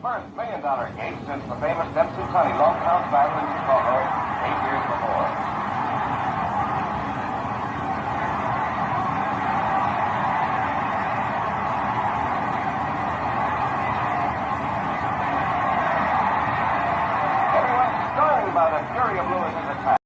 first $1 million gate since the famous Dempsey Sonny long count battle in Chicago 8 years before. Everyone's stunned by the fury of Lewis's attack.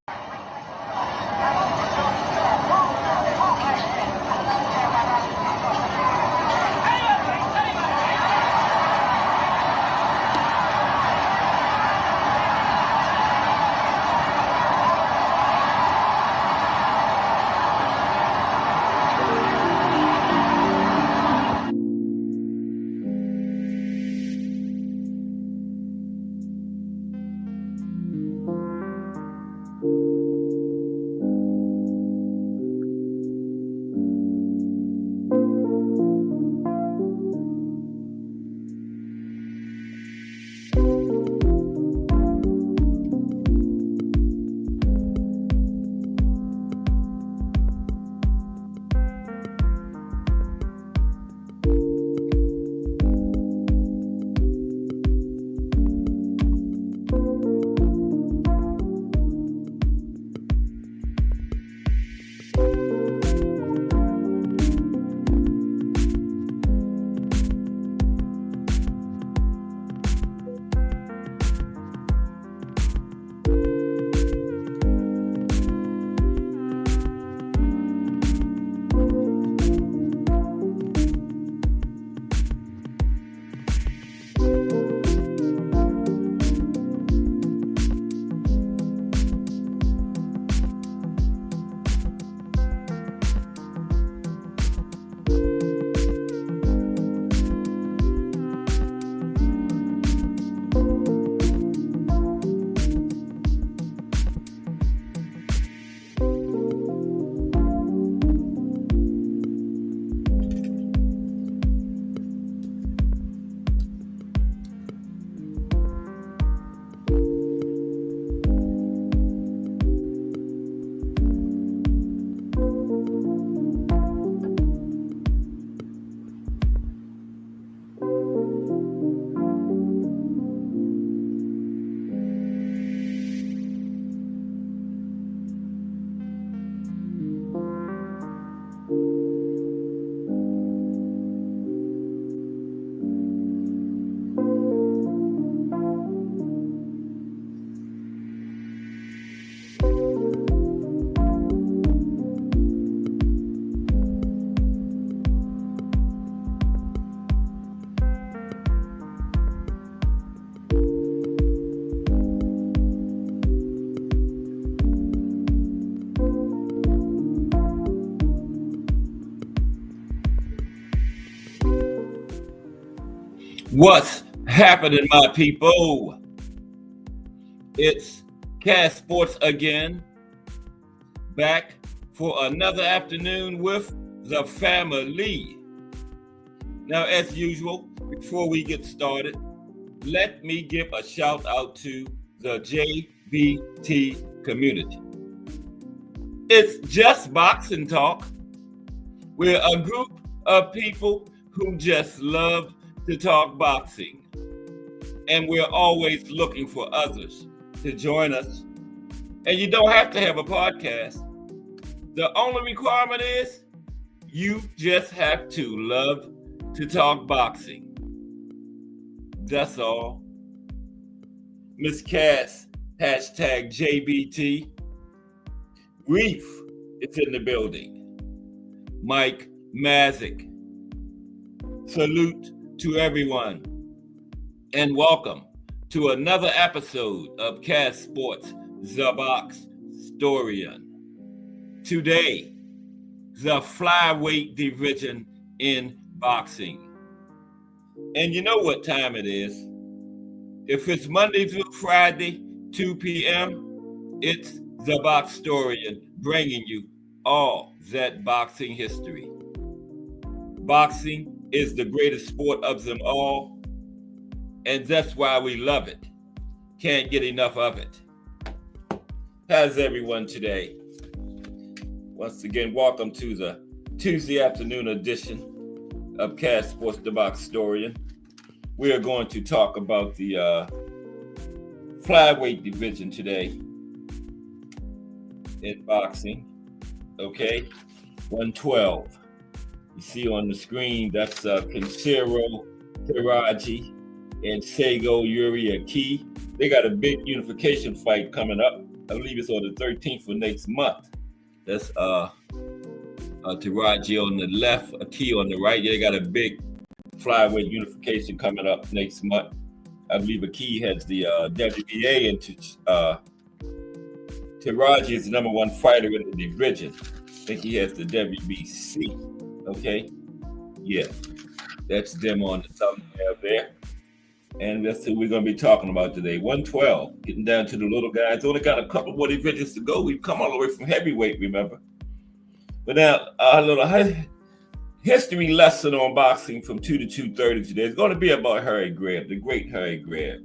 What's happening, my people? It's Cass Sports again, back for another afternoon with the family. Now, as usual, before we get started, let me give a shout out to the JBT community. It's just boxing talk. We're a group of people who just love to talk boxing, and we're always looking for others to join us. And you don't have to have a podcast. The only requirement is you just have to love to talk boxing. That's all. Miss Cass, hashtag JBT. Reef is in the building. Mike Mazik. Salute to everyone, and welcome to another episode of Cass Sports, the Box Storian. Today, the Flyweight division in boxing. And you know what time it is. If it's Monday through Friday, 2 p.m., it's the Box Storian bringing you all that boxing history. Boxing is the greatest sport of them all, and that's why we love it. Can't get enough of it. How's everyone today? Once again, welcome to the Tuesday afternoon edition of Cass Sports, the Box Storian. We are going to talk about the flyweight division today in boxing. Okay, 112. You see on the screen, that's Kinsero Teraji and Seigo Yuriaki. They got a big unification fight coming up. I believe it's on the 13th of next month. That's Teraji on the left, Aki on the right. They got a big flyweight unification coming up next month. I believe Aki has the WBA, and Teraji is the number one fighter in the division. I think he has the WBC. Okay, yeah, that's them on the thumbnail there. And that's who we're going to be talking about today. 112, getting down to the little guys. Only got a couple more divisions to go. We've come all the way from heavyweight, remember? But now, a little history lesson on boxing from 2 to 2:30 today. It's going to be about Harry Greb, the great Harry Greb.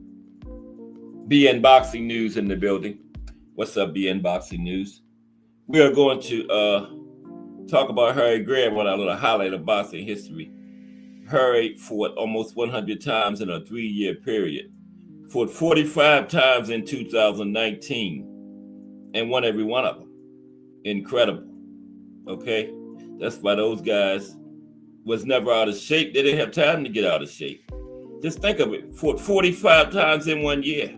BN Boxing News in the building. What's up, BN Boxing News? We are going to talk about Harry Greb on our little highlight of boxing history. Harry fought almost 100 times in a 3-year period. Fought 45 times in 2019 and won every one of them. Incredible. Okay? That's why those guys was never out of shape. They didn't have time to get out of shape. Just think of it. Fought 45 times in 1 year,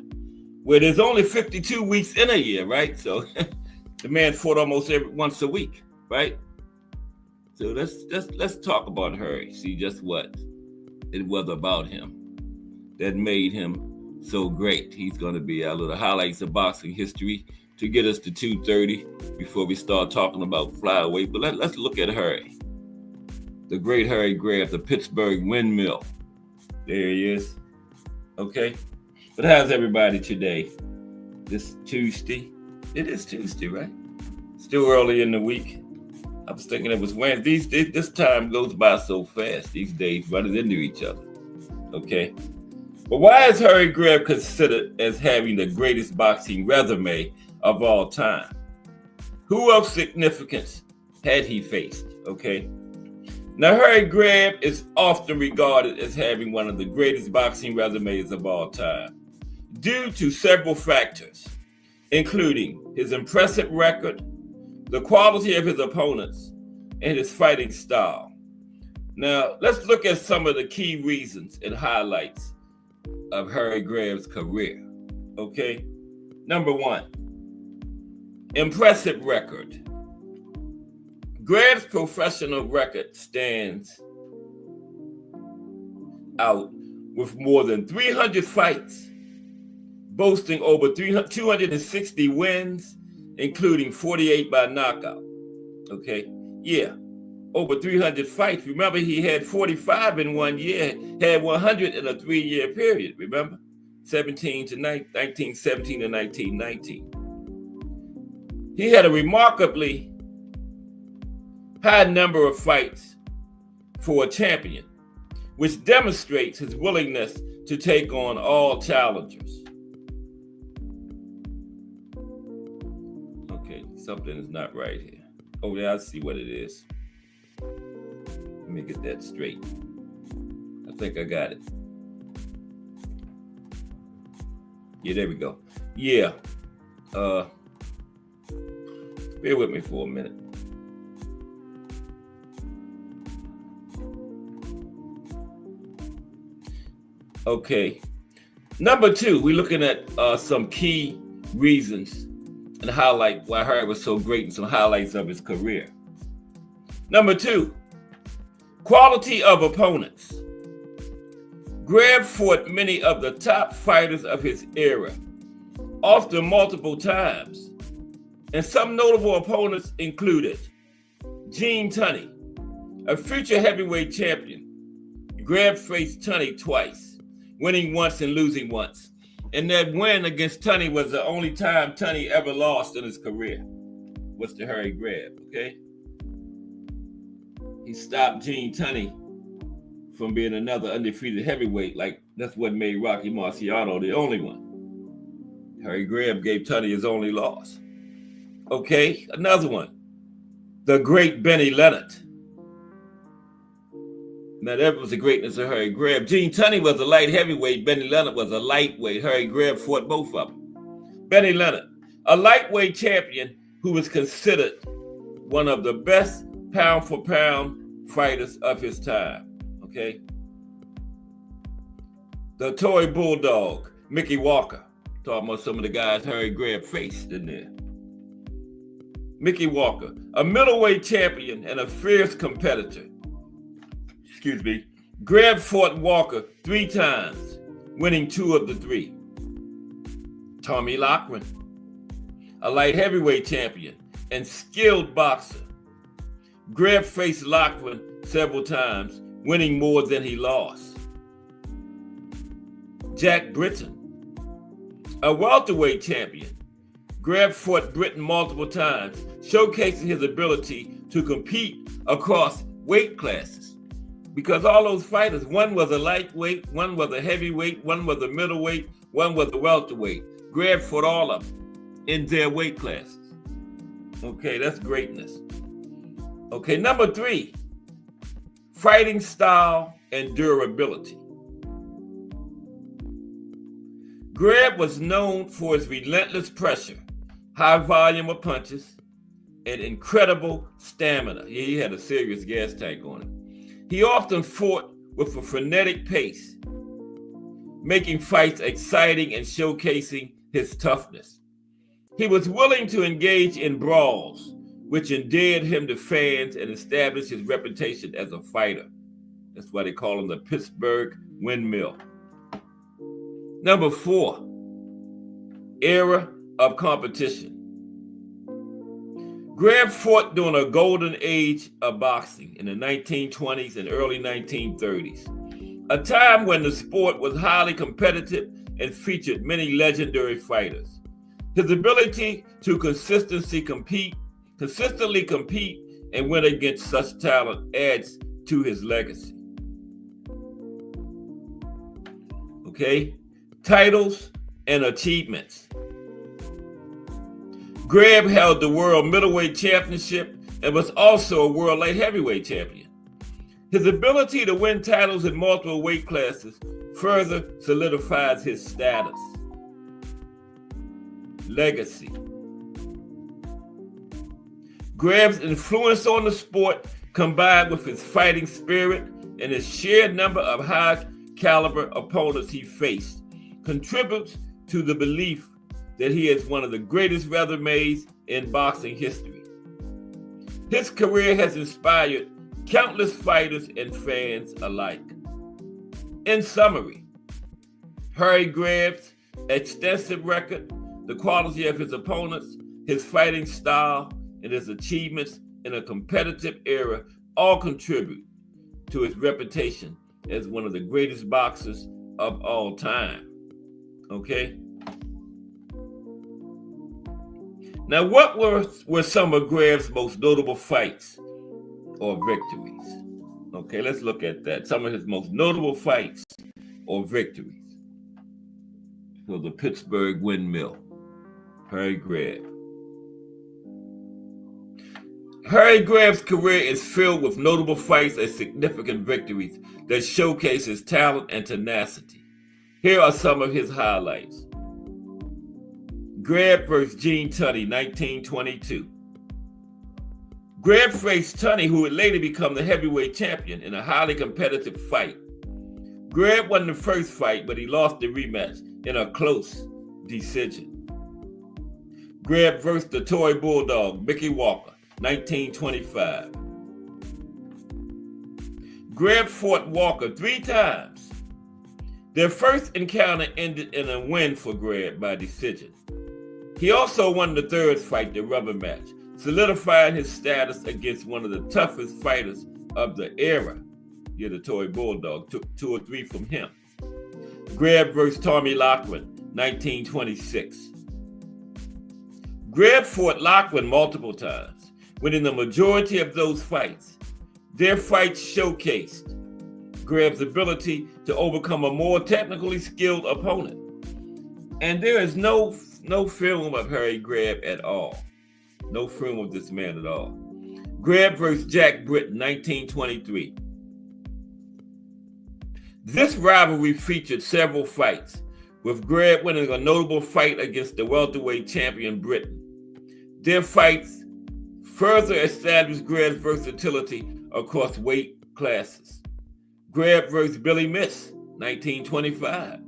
where there's only 52 weeks in a year, right? So the man fought almost once a week, right? So let's talk about Harry. See just what it was about him that made him so great. He's going to be our little highlights of boxing history to get us to 2:30 before we start talking about flyweight. But let's look at Harry, the great Harry Greb, the Pittsburgh Windmill. There he is. Okay. But how's everybody today? This Tuesday. It is Tuesday, right? Still early in the week. I was thinking it was Wednesday. This time goes by so fast. These days running into each other. Okay. But why is Harry Greb considered as having the greatest boxing resume of all time? Who of significance had he faced? Okay. Now, Harry Greb is often regarded as having one of the greatest boxing resumes of all time due to several factors, including his impressive record, the quality of his opponents, and his fighting style. Now, let's look at some of the key reasons and highlights of Harry Greb's career. Okay? Number one, impressive record. Greb's professional record stands out with more than 300 fights, boasting over 260 wins, including 48 by knockout. Okay, yeah, over 300 fights. Remember, he had 45 in 1 year, had 100 in a 3-year period. Remember, 1917 to 1919. He had a remarkably high number of fights for a champion, which demonstrates his willingness to take on all challengers. Something is not right here. Oh, yeah, I see what it is. Let me get that straight. I think I got it. Yeah, there we go. Yeah. Bear with me for a minute. Okay. Number two, we're looking at some key reasons and highlight why Harry was so great and some highlights of his career. Number two, quality of opponents. Greb fought many of the top fighters of his era, often multiple times, and some notable opponents included Gene Tunney, a future heavyweight champion. Greb faced Tunney twice, winning once and losing once. And that win against Tunney was the only time Tunney ever lost in his career. Was to Harry Greb, okay? He stopped Gene Tunney from being another undefeated heavyweight. Like, that's what made Rocky Marciano the only one. Harry Greb gave Tunney his only loss. Okay, another one. The great Benny Leonard. Now that was the greatness of Harry Greb. Gene Tunney was a light heavyweight. Benny Leonard was a lightweight. Harry Greb fought both of them. Benny Leonard, a lightweight champion who was considered one of the best pound-for-pound fighters of his time. Okay. The toy bulldog, Mickey Walker. Talking about some of the guys Harry Greb faced in there. Mickey Walker, a middleweight champion and a fierce competitor. Greb fought Walker 3 times, winning 2 of the 3. Tommy Loughran, a light heavyweight champion and skilled boxer. Greb faced Loughran several times, winning more than he lost. Jack Britton, a welterweight champion. Greb fought Britton multiple times, showcasing his ability to compete across weight classes. Because all those fighters, one was a lightweight, one was a heavyweight, one was a middleweight, one was a welterweight. Greb fought all of them in their weight classes. Okay, that's greatness. Okay, number 3, fighting style and durability. Greb was known for his relentless pressure, high volume of punches, and incredible stamina. Yeah, he had a serious gas tank on him. He often fought with a frenetic pace, making fights exciting and showcasing his toughness. He was willing to engage in brawls, which endeared him to fans and established his reputation as a fighter. That's why they call him the Pittsburgh Windmill. Number 4, era of competition. Greb fought during a golden age of boxing in the 1920s and early 1930s, a time when the sport was highly competitive and featured many legendary fighters. His ability to consistently compete and win against such talent adds to his legacy. Okay, titles and achievements. Greb held the World Middleweight Championship and was also a World Light Heavyweight Champion. His ability to win titles in multiple weight classes further solidifies his status. Legacy. Greb's influence on the sport, combined with his fighting spirit and his sheer number of high-caliber opponents he faced, contributes to the belief that he is one of the greatest resumes in boxing history. His career has inspired countless fighters and fans alike. In summary, Harry Greb's extensive record, the quality of his opponents, his fighting style, and his achievements in a competitive era all contribute to his reputation as one of the greatest boxers of all time. Okay? Now, what were some of Greb's most notable fights or victories? Okay, let's look at that. Some of his most notable fights or victories for the Pittsburgh Windmill, Harry Greb. Harry Greb's career is filled with notable fights and significant victories that showcase his talent and tenacity. Here are some of his highlights. Greb vs. Gene Tunney, 1922. Greb faced Tunney, who would later become the heavyweight champion, in a highly competitive fight. Greb won the first fight, but he lost the rematch in a close decision. Greb vs. the toy bulldog, Mickey Walker, 1925. Greb fought Walker 3 times. Their first encounter ended in a win for Greb by decision. He also won the third fight, the rubber match, solidifying his status against one of the toughest fighters of the era. Yeah, the toy bulldog took 2 or 3 from him. Greb vs. Tommy Loughran, 1926. Greb fought Loughran multiple times, winning the majority of those fights. Their fights showcased Greb's ability to overcome a more technically skilled opponent. And there is no film of Harry Greb at all. No film of this man at all. Greb vs. Jack Britton, 1923. This rivalry featured several fights, with Greb winning a notable fight against the welterweight champion Britain. Their fights further established Greb's versatility across weight classes. Greb versus Billy Miss, 1925.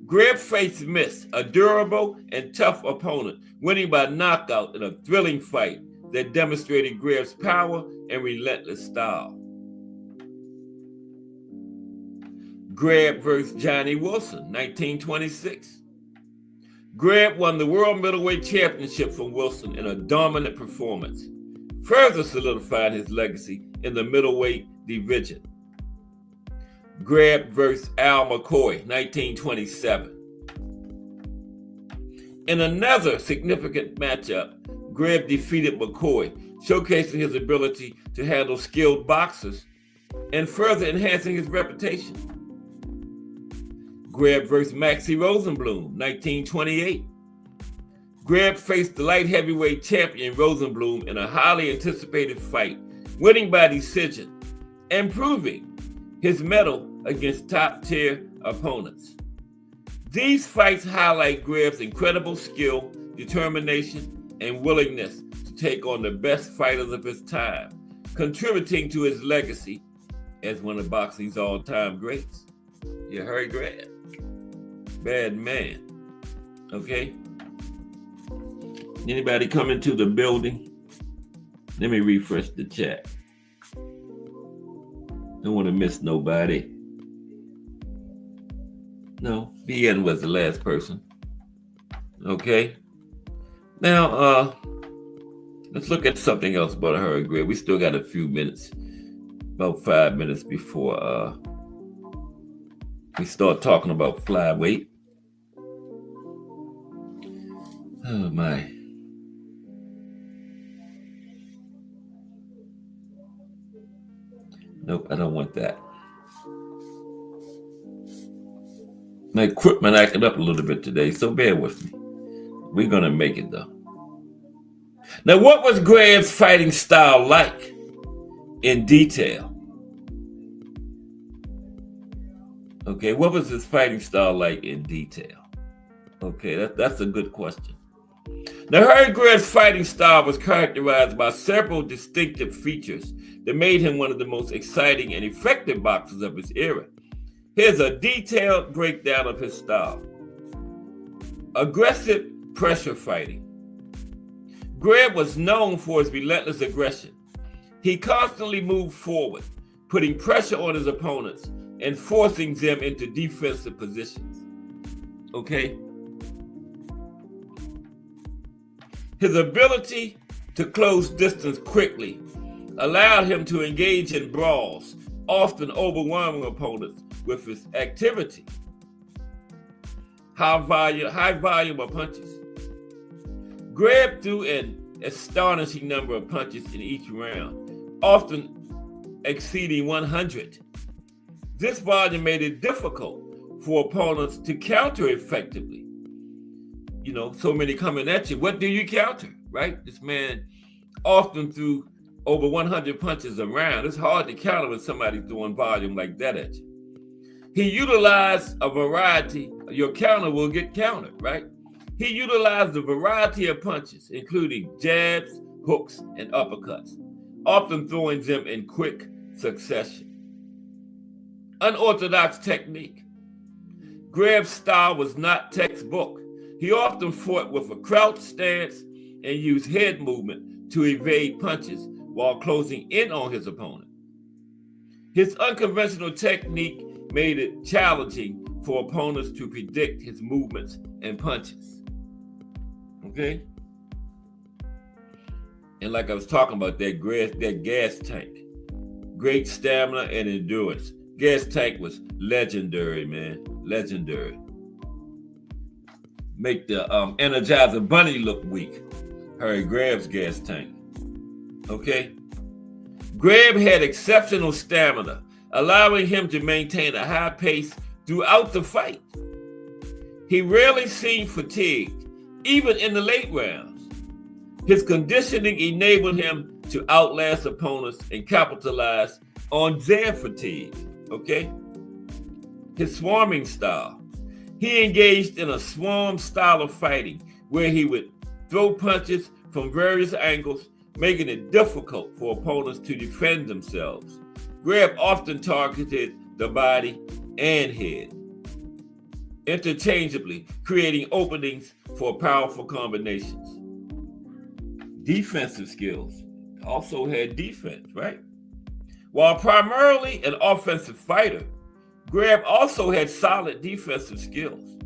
Greb faced Miss, a durable and tough opponent, winning by knockout in a thrilling fight that demonstrated Greb's power and relentless style. Greb versus Johnny Wilson, 1926. Greb won the World Middleweight Championship from Wilson in a dominant performance, further solidifying his legacy in the middleweight division. Greb versus Al McCoy, 1927. In another significant matchup, Greb defeated McCoy, showcasing his ability to handle skilled boxers and further enhancing his reputation. Greb versus Maxie Rosenblum, 1928. Greb faced the light heavyweight champion Rosenblum in a highly anticipated fight, winning by decision and proving his mettle against top-tier opponents. These fights highlight Greb's incredible skill, determination, and willingness to take on the best fighters of his time, contributing to his legacy as one of boxing's all-time greats. You heard Greb? Bad man. Okay? Anybody come into the building? Let me refresh the chat. Don't want to miss nobody. No, BN was the last person. Okay. Now, let's look at something else about her and Greb. We still got a few minutes, about 5 minutes before we start talking about flyweight. Oh my. Nope, I don't want that. My equipment acted up a little bit today, so bear with me. We're going to make it, though. Now, what was Greb's fighting style like in detail? Okay, what was his fighting style like in detail? Okay, that's a good question. Now, Harry Greb's fighting style was characterized by several distinctive features that made him one of the most exciting and effective boxers of his era. Here's a detailed breakdown of his style. Aggressive pressure fighting. Greb was known for his relentless aggression. He constantly moved forward, putting pressure on his opponents and forcing them into defensive positions. Okay? His ability to close distance quickly allowed him to engage in brawls, often overwhelming opponents with his activity. High volume of punches. Greb threw an astonishing number of punches in each round, often exceeding 100. This volume made it difficult for opponents to counter effectively. You know, so many coming at you. What do you counter, right? This man often threw over 100 punches a round. It's hard to counter when somebody's throwing volume like that at you. He utilized a variety. Your counter will get countered, right? He utilized a variety of punches, including jabs, hooks, and uppercuts, often throwing them in quick succession. Unorthodox technique. Greb's style was not textbook. He often fought with a crouch stance and used head movement to evade punches while closing in on his opponent. His unconventional technique made it challenging for opponents to predict his movements and punches. Okay? And like I was talking about, that gas tank. Great stamina and endurance. Gas tank was legendary, man. Legendary. Make the Energizer Bunny look weak. Harry Greb's gas tank. Okay? Greb had exceptional stamina, allowing him to maintain a high pace throughout the fight. He rarely seemed fatigued, even in the late rounds. His conditioning enabled him to outlast opponents and capitalize on their fatigue. Okay? His swarming style. He engaged in a swarm style of fighting where he would throw punches from various angles, making it difficult for opponents to defend themselves. Greb often targeted the body and head, interchangeably, creating openings for powerful combinations. Defensive skills. Also had defense, right? While primarily an offensive fighter, Greb also had solid defensive skills.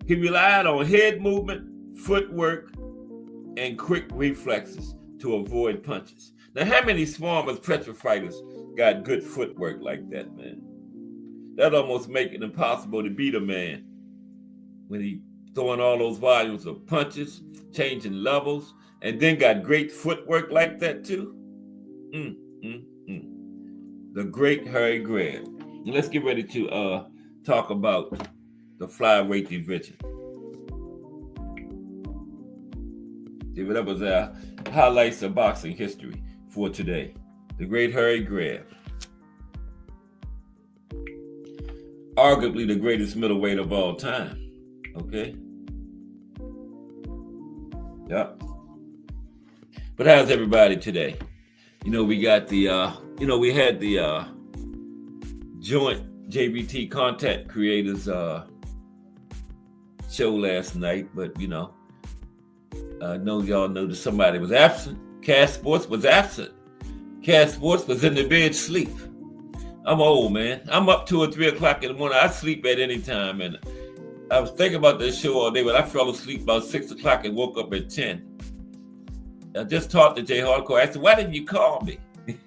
He relied on head movement, footwork, and quick reflexes to avoid punches. Now, how many swarmers, pressure fighters got good footwork like that, man? That almost make it impossible to beat a man when he throwing all those volumes of punches, changing levels, and then got great footwork like that too. The great Harry Greb. And let's get ready to talk about the flyweight division. That was our highlights of boxing history for today. The great Harry Greb. Arguably the greatest middleweight of all time. Okay? Yep. But how's everybody today? We got the, we had the joint JBT Content Creators show last night, but, I know y'all know that somebody was absent. Cash Sports was absent. Cash Sports was in the bed sleep. I'm old, man. I'm up 2 or 3 o'clock in the morning. I sleep at any time, and I was thinking about this show all day, but I fell asleep about 6 o'clock and woke up at 10. I just talked to Jay Hardcore. I said, why didn't you call me?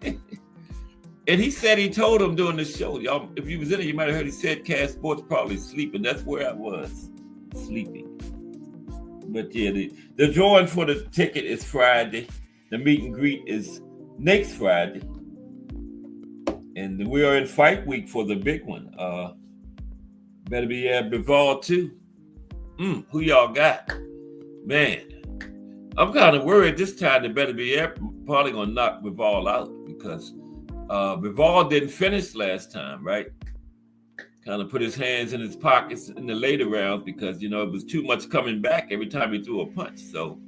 And he said he told him during the show. Y'all, if you was in it, you might have heard he said Cash Sports probably sleeping. That's where I was, sleeping. But yeah, the drawing for the ticket is Friday. The meet and greet is next Friday. And we are in fight week for the big one. Better be Bivol too. Who y'all got? Man, I'm kind of worried this time that Better be probably gonna knock Bivol out because Bivol didn't finish last time, right? Kind of put his hands in his pockets in the later rounds because, it was too much coming back every time he threw a punch. So,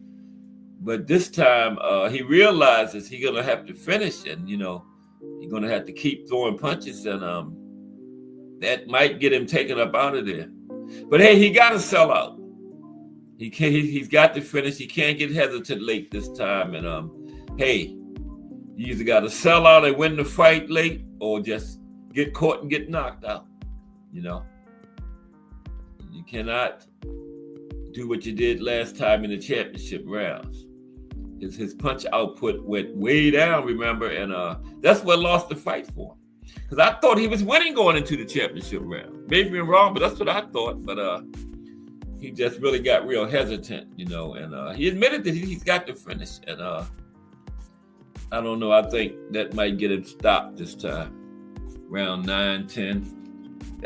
but this time he realizes he's going to have to finish and, he's going to have to keep throwing punches and that might get him taken up out of there. But hey, he got to sell out. He's got to finish. He can't get hesitant late this time. And hey, you either got to sell out and win the fight late or just get caught and get knocked out. You cannot do what you did last time in the championship rounds. His punch output went way down, remember, and that's what lost the fight for him. Because I thought he was winning going into the championship round. Maybe I'm wrong, but that's what I thought. But he just really got real hesitant, and he admitted that he's got to finish. And I don't know, I think that might get him stopped this time. Round 9, 10.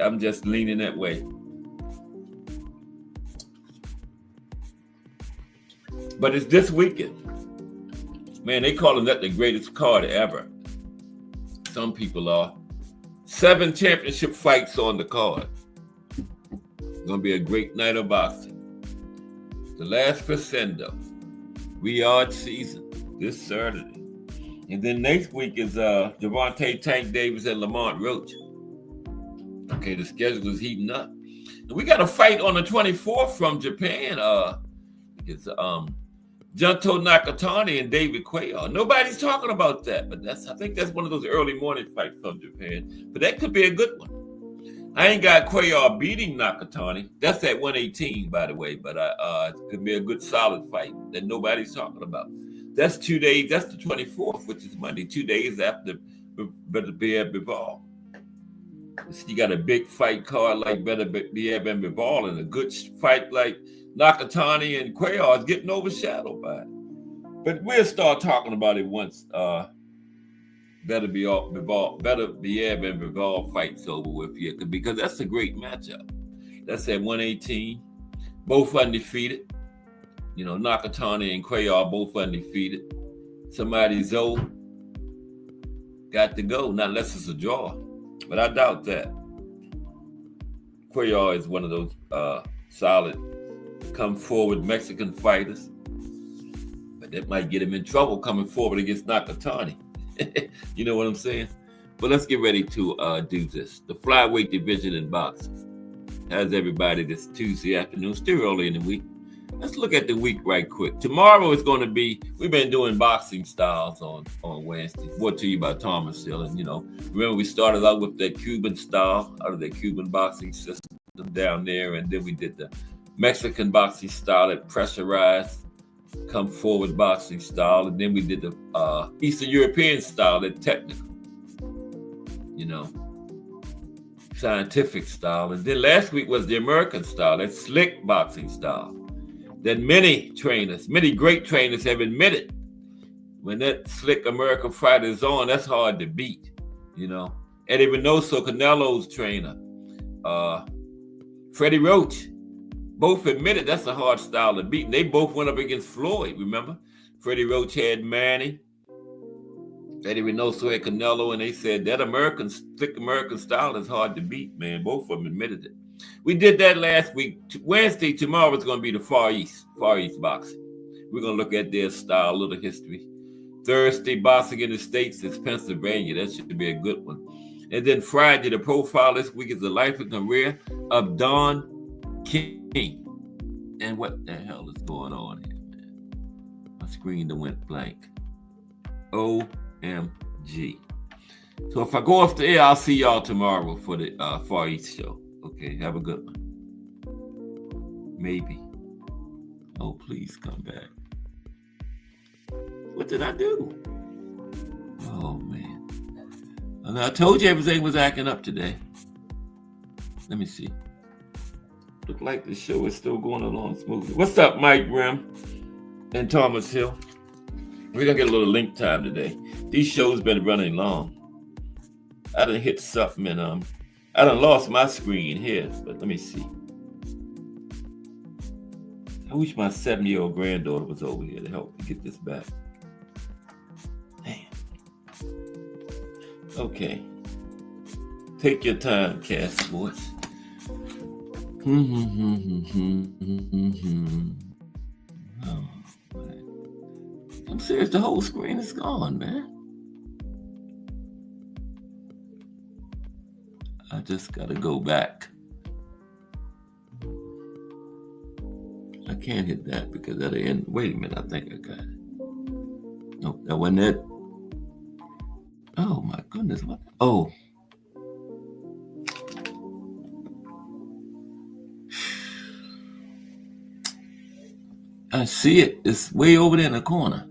I'm just leaning that way. But it's this weekend. Man, they calling that the greatest card ever. Some people are. 7 championship fights on the card. It's going to be a great night of boxing. The last crescendo. Riyadh season this Saturday. And then next week is Gervonta Tank Davis and Lamont Roach. Okay, the schedule is heating up. And we got a fight on the 24th from Japan. It's Junto Nakatani and David Cuellar. Nobody's talking about that, but I think that's one of those early morning fights from Japan. But that could be a good one. I ain't got Cuellar beating Nakatani. That's at 118, by the way, but it could be a good solid fight that nobody's talking about. That's 2 days. That's the 24th, which is Monday, 2 days after Bivol. You got a big fight card like Better Biab and Bivol, and a good fight like Nakatani and Cuellar is getting overshadowed by it. But we'll start talking about it once Better Biab and Bivol fights over with here, because that's a great matchup. That's at 118, both undefeated. Nakatani and Cuellar both undefeated. Somebody's got to go, not unless it's a draw. but I doubt that. Cuellar is one of those solid, come forward Mexican fighters, but that might get him in trouble coming forward against Nakatani. You know what I'm saying? But let's get ready to do this. The flyweight division in boxing. How's everybody this Tuesday afternoon? Still early in the week. Let's look at the week right quick. Tomorrow is going to be, we've been doing boxing styles on Wednesday, brought to you by Thomas Hill. And, remember we started out with that Cuban style, out of the Cuban boxing system down there. And then we did the Mexican boxing style, that pressurized, come forward boxing style. And then we did the Eastern European style, that technical, scientific style. And then last week was the American style, that slick boxing style. That many great trainers have admitted when that slick American fighter is on, that's hard to beat, Eddie Reynoso, Canelo's trainer, Freddie Roach, both admitted that's a hard style to beat. And they both went up against Floyd, remember? Freddie Roach had Manny, Eddie Reynoso had Canelo, and they said that slick American style is hard to beat, man. Both of them admitted it. We did that last week. Wednesday, tomorrow is going to be the Far East boxing. We're going to look at their style, a little history. Thursday, boxing in the States is Pennsylvania. That should be a good one. And then Friday, the profile this week is the life and career of Don King. And what the hell is going on here, man? My screen went blank. OMG. So if I go off the air, I'll see y'all tomorrow for the Far East show. Okay, have a good one. Maybe. Oh, please come back. What did I do? Oh, man. And I told you everything was acting up today. Let me see. Look like the show is still going along smoothly. What's up, Mike Grimm and Thomas Hill? We're going to get a little link time today. These shows been running long. I done hit something and I done lost my screen here, but let me see. I wish my 7-year-old granddaughter was over here to help me get this back. Damn. Okay. Take your time, Cass Sports. Oh, man. I'm serious, the whole screen is gone, man. I just gotta go back. I can't hit that because that'll end. Wait a minute, I think I got it. Nope, that wasn't it. Oh my goodness, what? Oh. I see it. It's way over there in the corner.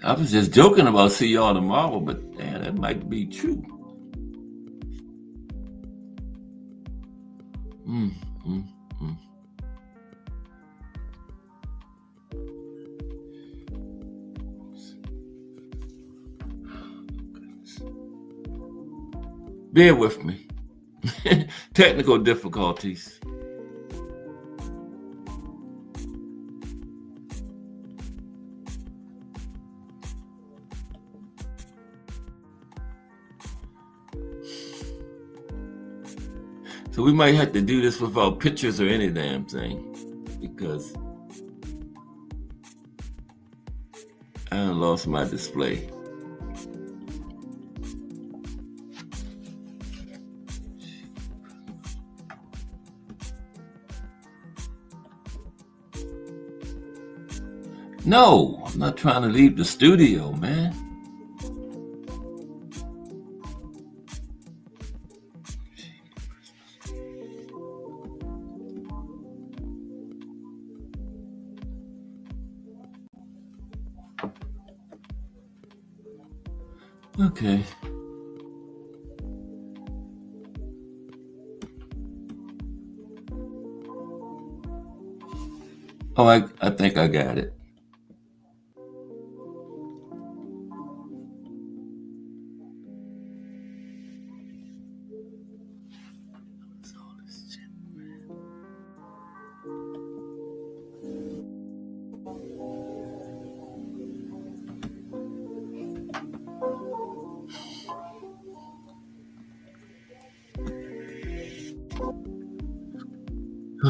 I was just joking about see y'all tomorrow, but man, that might be true. Bear with me. Technical difficulties. So we might have to do this without pictures or any damn thing, because I lost my display. No, I'm not trying to leave the studio, man. Okay. Oh, I think I got it.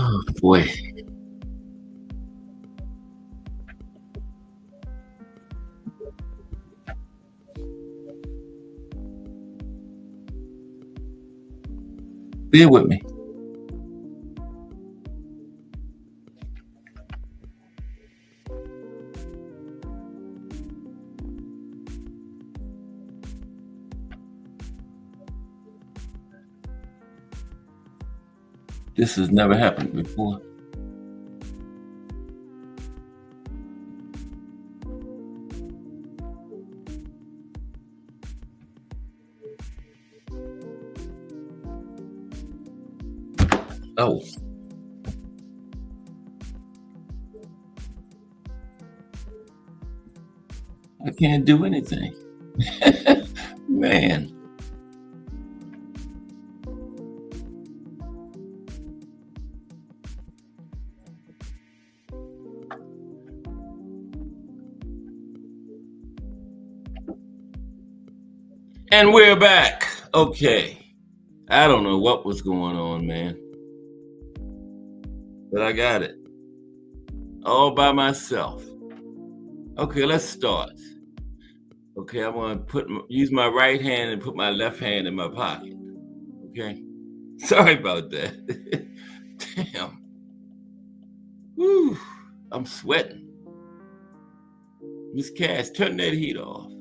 Oh boy. Bear with me. This has never happened before. Oh. I can't do anything. Man. And we're back. Okay. I don't know what was going on, man. But I got it. All by myself. Okay, let's start. Okay, I'm gonna use my right hand and put my left hand in my pocket. Okay. Sorry about that. Damn. Whew. I'm sweating. Miss Cass, turn that heat off.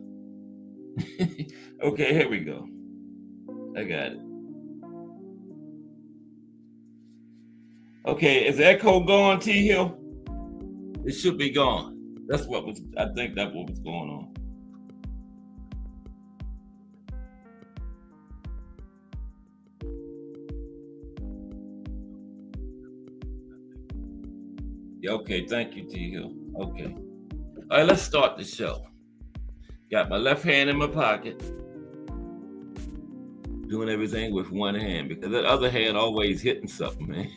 Okay, here we go. I got it. Okay, is the echo gone, T Hill? It should be gone. I think that's what was going on. Yeah, okay, thank you, T Hill. Okay. All right, let's start the show. Got my left hand in my pocket. Doing everything with one hand because that other hand always hitting something, man.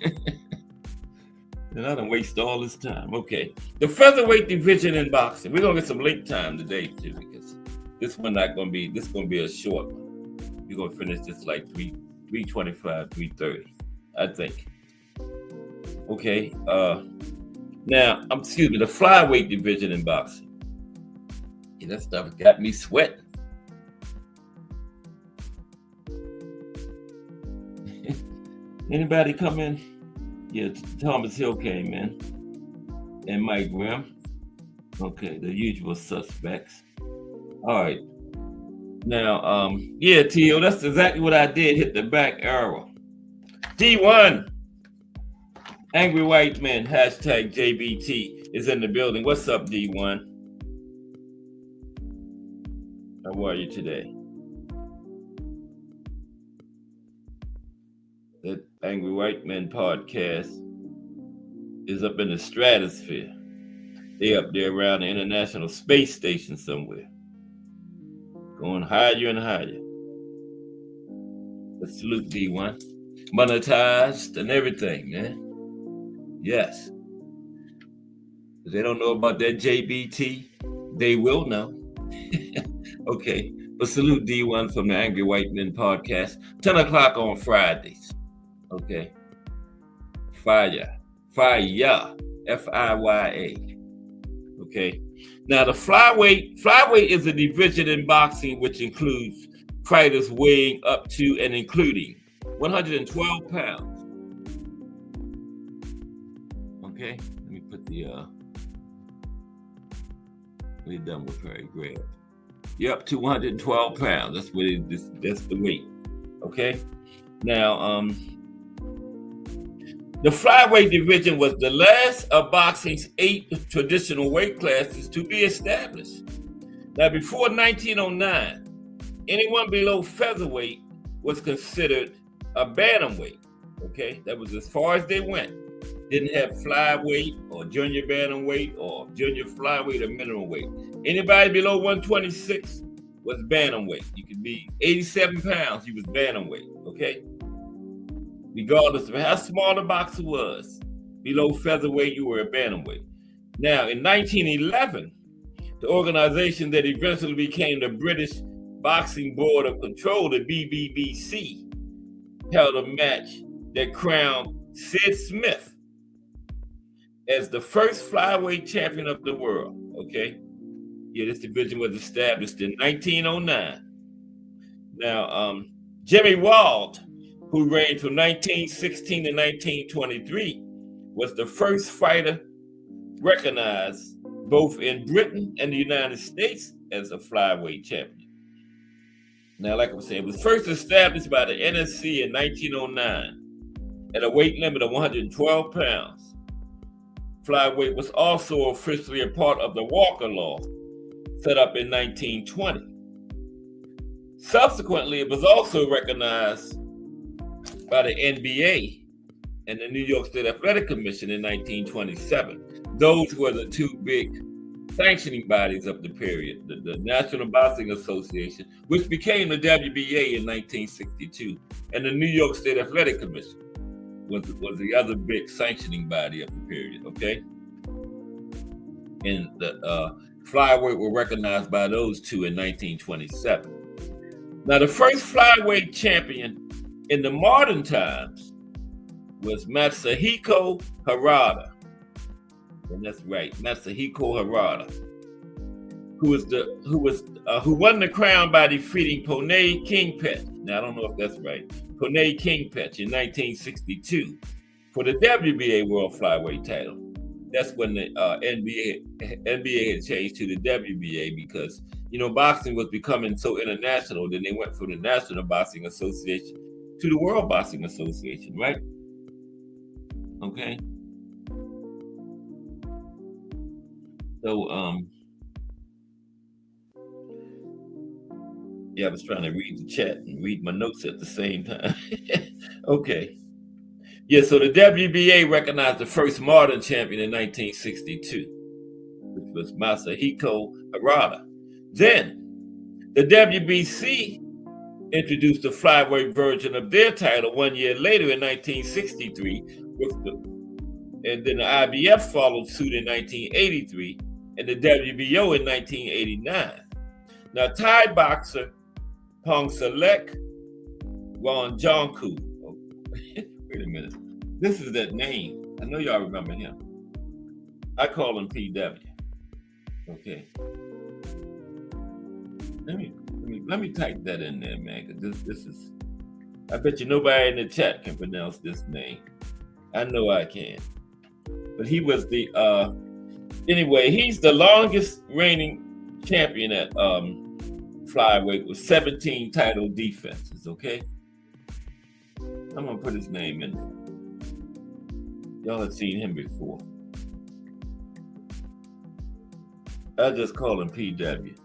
And I don't waste all this time. Okay. The featherweight division in boxing. We're gonna get some late time today too, because this gonna be a short one. We're gonna finish this like 325, 330, I think. Okay. Now, the flyweight division in boxing. Yeah, that stuff got me sweating. Anybody come in? Yeah, Thomas Hill came in. And Mike Grimm. Okay, the usual suspects. All right. Now, yeah, T.O., that's exactly what I did. Hit the back arrow. D1. Angry White Men, hashtag JBT is in the building. What's up, D1? How are you today? The Angry White Men podcast is up in the stratosphere. They up there around the International Space Station somewhere. Going higher and higher. Let's salute D1. Monetized and everything, man. Yes. If they don't know about that JBT, they will know. Okay. But salute D1 from the Angry White Men podcast. 10 o'clock on Fridays. Okay. Fire. F-I-Y-A. Okay. Now the flyweight is a division in boxing which includes fighters weighing up to and including 112 pounds. Okay. Let me put we're done with her grab. You're up to 112 pounds. That's what that's the weight. Okay. Now, the flyweight division was the last of boxing's 8 traditional weight classes to be established. Now, before 1909, anyone below featherweight was considered a bantamweight. Okay, that was as far as they went. Didn't have flyweight or junior bantamweight or junior flyweight or minimum weight. Anybody below 126 was bantamweight. You could be 87 pounds, you was bantamweight. Okay. Regardless of how small the boxer was, below featherweight, you were a bantamweight. Now, in 1911, the organization that eventually became the British Boxing Board of Control, the BBBC, held a match that crowned Sid Smith as the first flyweight champion of the world. Okay. Yeah, this division was established in 1909. Now, Jimmy Wald, who reigned from 1916 to 1923, was the first fighter recognized both in Britain and the United States as a flyweight champion. Now, like I was saying, it was first established by the NSC in 1909 at a weight limit of 112 pounds. Flyweight was also officially a part of the Walker Law, set up in 1920. Subsequently, it was also recognized by the NBA and the New York State Athletic Commission in 1927. Those were the two big sanctioning bodies of the period, the National Boxing Association, which became the WBA in 1962, and the New York State Athletic Commission was the other big sanctioning body of the period, okay? And the flyweight were recognized by those two in 1927. Now, the first flyweight champion in the modern times was Masahiko Harada. And that's right, Masahiko Harada, who won the crown by defeating Pone Kingpet. Now, I don't know if that's right. Pone Kingpet in 1962 for the WBA World Flyweight title. That's when the NBA had changed to the WBA because, you know, boxing was becoming so international. Then they went from the National Boxing Association to the World Boxing Association, right? Okay. So, yeah, I was trying to read the chat and read my notes at the same time. Okay. Yeah, so the WBA recognized the first modern champion in 1962, which was Masahiko Harada. Then, the WBC introduced the flyweight version of their title 1 year later in 1963, and then the IBF followed suit in 1983, and the WBO in 1989. Now, Thai boxer Pongsalek Wongjonku. Wait a minute. This is that name. I know y'all remember him. I call him PW. Okay. Let me type that in there, man. Cause this is. I bet you nobody in the chat can pronounce this name. I know I can. But he was the anyway, he's the longest reigning champion at flyweight with 17 title defenses, okay? I'm gonna put his name in there. Y'all have seen him before. I just call him PW.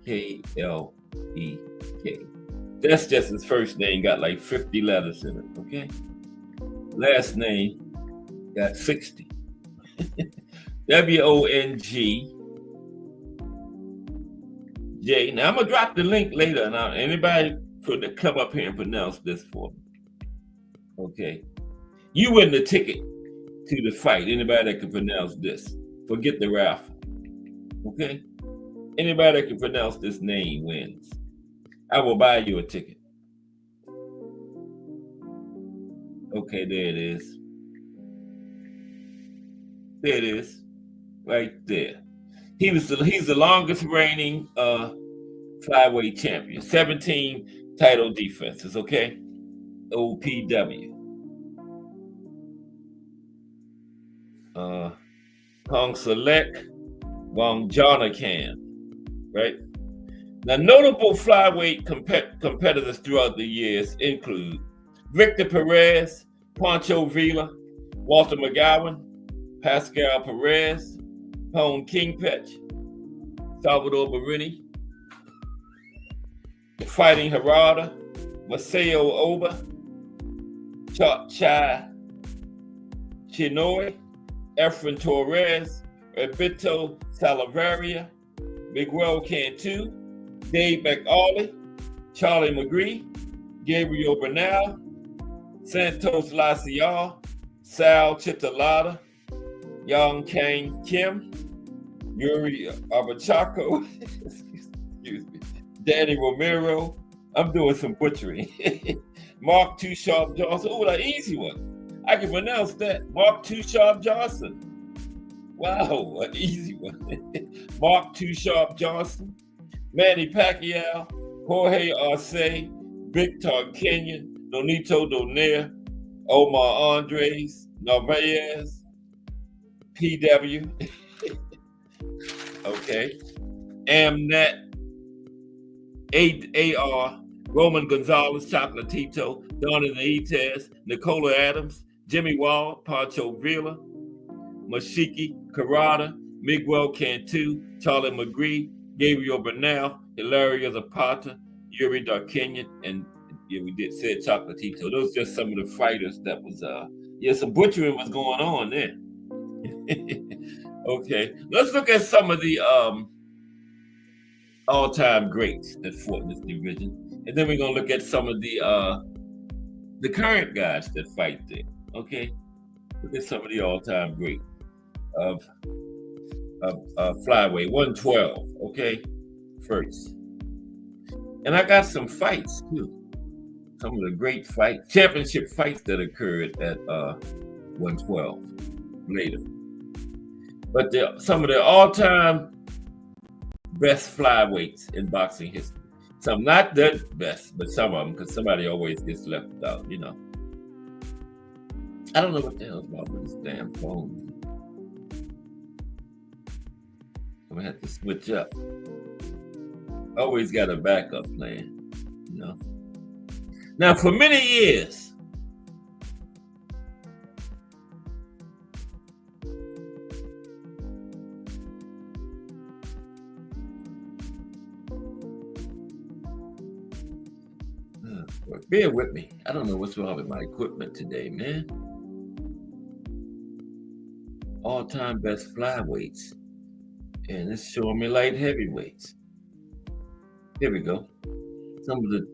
K-L-E-K. That's just his first name, got like 50 letters in it, okay? Last name got 60. W-O-N-G-J. Now I'm gonna drop the link later. Now anybody could come up here and pronounce this for me. Okay. You win the ticket to the fight. Anybody that can pronounce this. Forget the raffle. Okay? Anybody that can pronounce this name wins. I will buy you a ticket. Okay, there it is. There it is. Right there. He's the longest reigning flyweight champion. 17 title defenses, okay? OPW. Pongsalek Wongjonku, right? Now, notable flyweight competitors throughout the years include Victor Perez, Pancho Villa, Walter McGowan, Pascal Perez, Pone Kingpet, Salvador Barini, Fighting Harada, Masao Oba, Chai Chinoy, Efren Torres, Roberto Salaveria, Miguel Cantu, Dave McAuley, Charlie McGree, Gabriel Bernal, Santos Laciar, Sal Chitolata, Yang Kang Kim, Yuri Abachako, excuse me, Danny Romero. I'm doing some butchering. Mark Too Sharp Johnson. Oh, that easy one. I can pronounce that. Mark Too Sharp Johnson. Wow, an easy one. Mark Too Sharp Johnson, Manny Pacquiao, Jorge Arce, Victor Kenyon, Nonito Donaire, Omar Andres, Narvaez, PW, okay, Amnet, AR, Roman Gonzalez, Chocolatito, Don Benitez, Nicola Adams, Jimmy Wall, Pancho Villa, Mashiki Karada, Miguel Cantu, Charlie McGree, Gabriel Bernal, Hilario Zapata, Yuri Darkenyan, and yeah, we did say Chocolatito. Those are just some of the fighters that was some butchering was going on there. Okay, let's look at some of the all-time greats that fought in this division, and then we're gonna look at some of the current guys that fight there. Okay, look at some of the all-time greats of flyweight 112. Okay, first, and I got some fights too. Some of the great fights, championship fights that occurred at 112 later. But some of the all-time best flyweights in boxing history. Some not the best, but some of them, because somebody always gets left out, you know. I don't know what the hell's wrong with this damn phone. I'm gonna have to switch up. Always got a backup plan, you know. Now, for many years, bear with me. I don't know what's wrong with my equipment today, man. All-time best flyweights. And it's showing me light heavyweights. Here we go. Some of the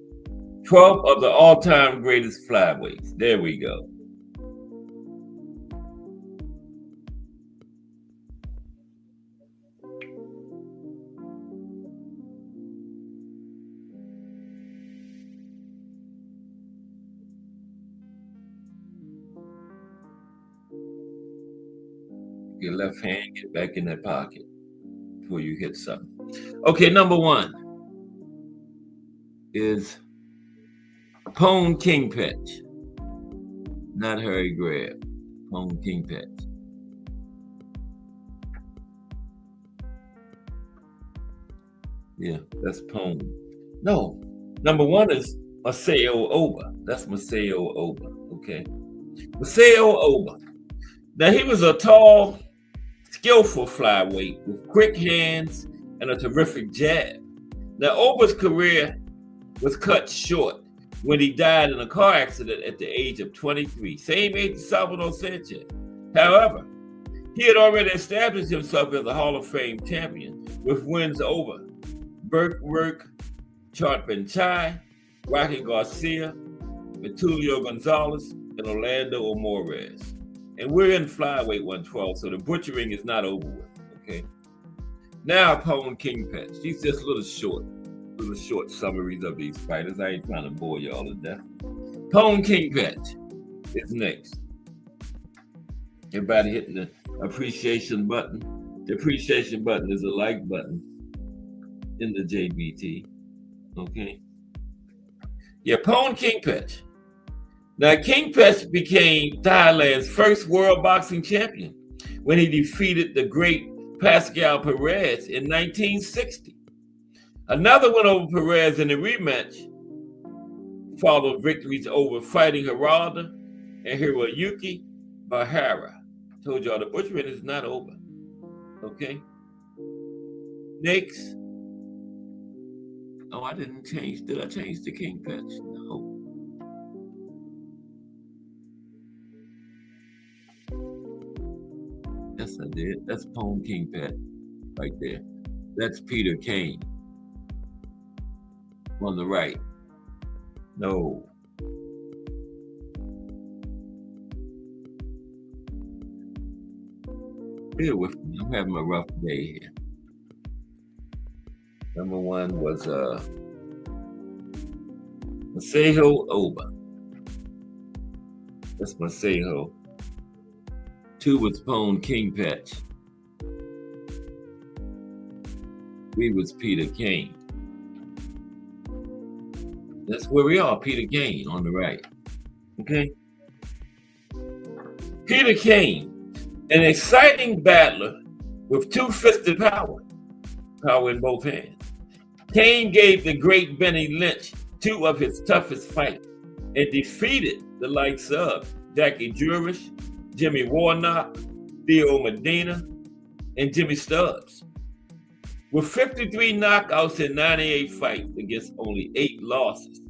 12 of the all-time greatest flyweights. There we go. Your left hand, get back in that pocket before you hit something. Okay, number one is Pone Kingpetch, not Harry Grab. Pone Kingpetch. Yeah, that's Pone. No, number one is Masao Oba. That's Masao Oba. Okay, Masao Oba. Now he was a tall, skillful flyweight with quick hands and a terrific jab. Now Oba's career was cut short when he died in a car accident at the age of 23, same age as Salvador Sanchez. However, he had already established himself as a Hall of Fame champion with wins over Burke Charpenchai, Rocky Garcia, Betulio Gonzalez, and Orlando Amores. And we're in flyweight 112, so the butchering is not over with, okay? Now, Pone Kingpetch. These just little short summaries of these fighters. I ain't trying to bore y'all to death. Pone Kingpetch is next. Everybody hitting the appreciation button. The appreciation button is a like button in the JBT, okay? Yeah, Pone Kingpetch. Now, Kingpetch became Thailand's first world boxing champion when he defeated the great Pascal Perez in 1960. Another win over Perez in the rematch followed victories over Fighting Geraldo and Hiroyuki Bahara. Told y'all the butchering is not over. Okay? Next. Oh, I didn't change. Did I change the Kingpetch? No. Yes, I did. That's Pone Kingpetch right there. That's Peter Kane on the right. No. Bear with me. I'm having a rough day here. Number one was Masao Oba. That's Masao. Two was Pone Kingpetch. We was Peter Kane. That's where we are, Peter Kane on the right. Okay. Peter Kane, an exciting battler with two-fisted power in both hands. Kane gave the great Benny Lynch two of his toughest fights and defeated the likes of Jackie Jurish, Jimmy Warnock, Theo Medina, and Jimmy Stubbs. With 53 knockouts in 98 fights against only 8 losses,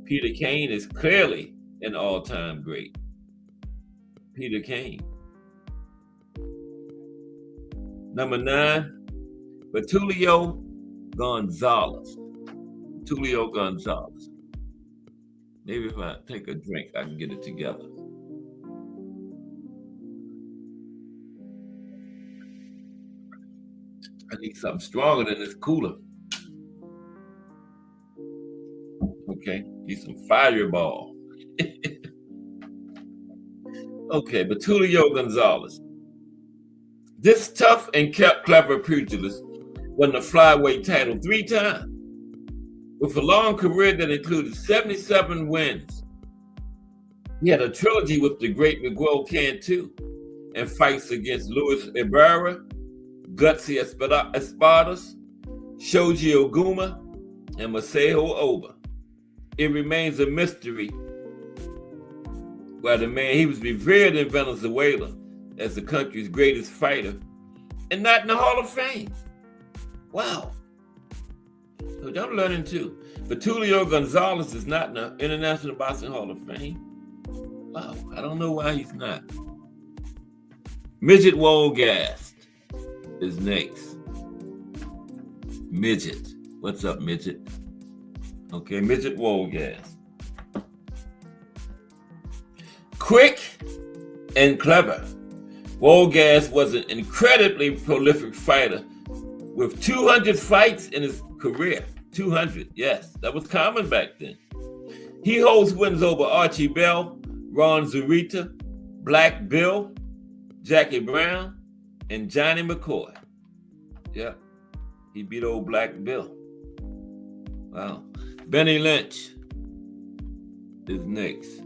Peter Kane is clearly an all-time great. Peter Kane. Number 9, Betulio Gonzalez. Betulio Gonzalez. Maybe if I take a drink, I can get it together. I need something stronger than this cooler. Okay, need some Fireball. Okay, Betulio Gonzalez. This tough and clever pugilist won the flyweight title 3 times, with a long career that included 77 wins. He had a trilogy with the great Miguel Cantu and fights against Luis Ibarra, Gutsy Espadas, Shoji Oguma, and Masao Oba. It remains a mystery why the man, he was revered in Venezuela as the country's greatest fighter and not in the Hall of Fame. Wow. So I'm learning too. Betulio Gonzalez is not in the International Boxing Hall of Fame. Wow, I don't know why he's not. Midget Wolgast is next. Midget. What's up, Midget? Okay, Midget Wolgast. Quick and clever, Wolgast was an incredibly prolific fighter with 200 fights in his career. 200, yes, that was common back then. He holds wins over Archie Bell, Ron Zurita, Black Bill, Jackie Brown, and Johnny McCoy. Yeah, he beat old Black Bill. Wow. Benny Lynch is next.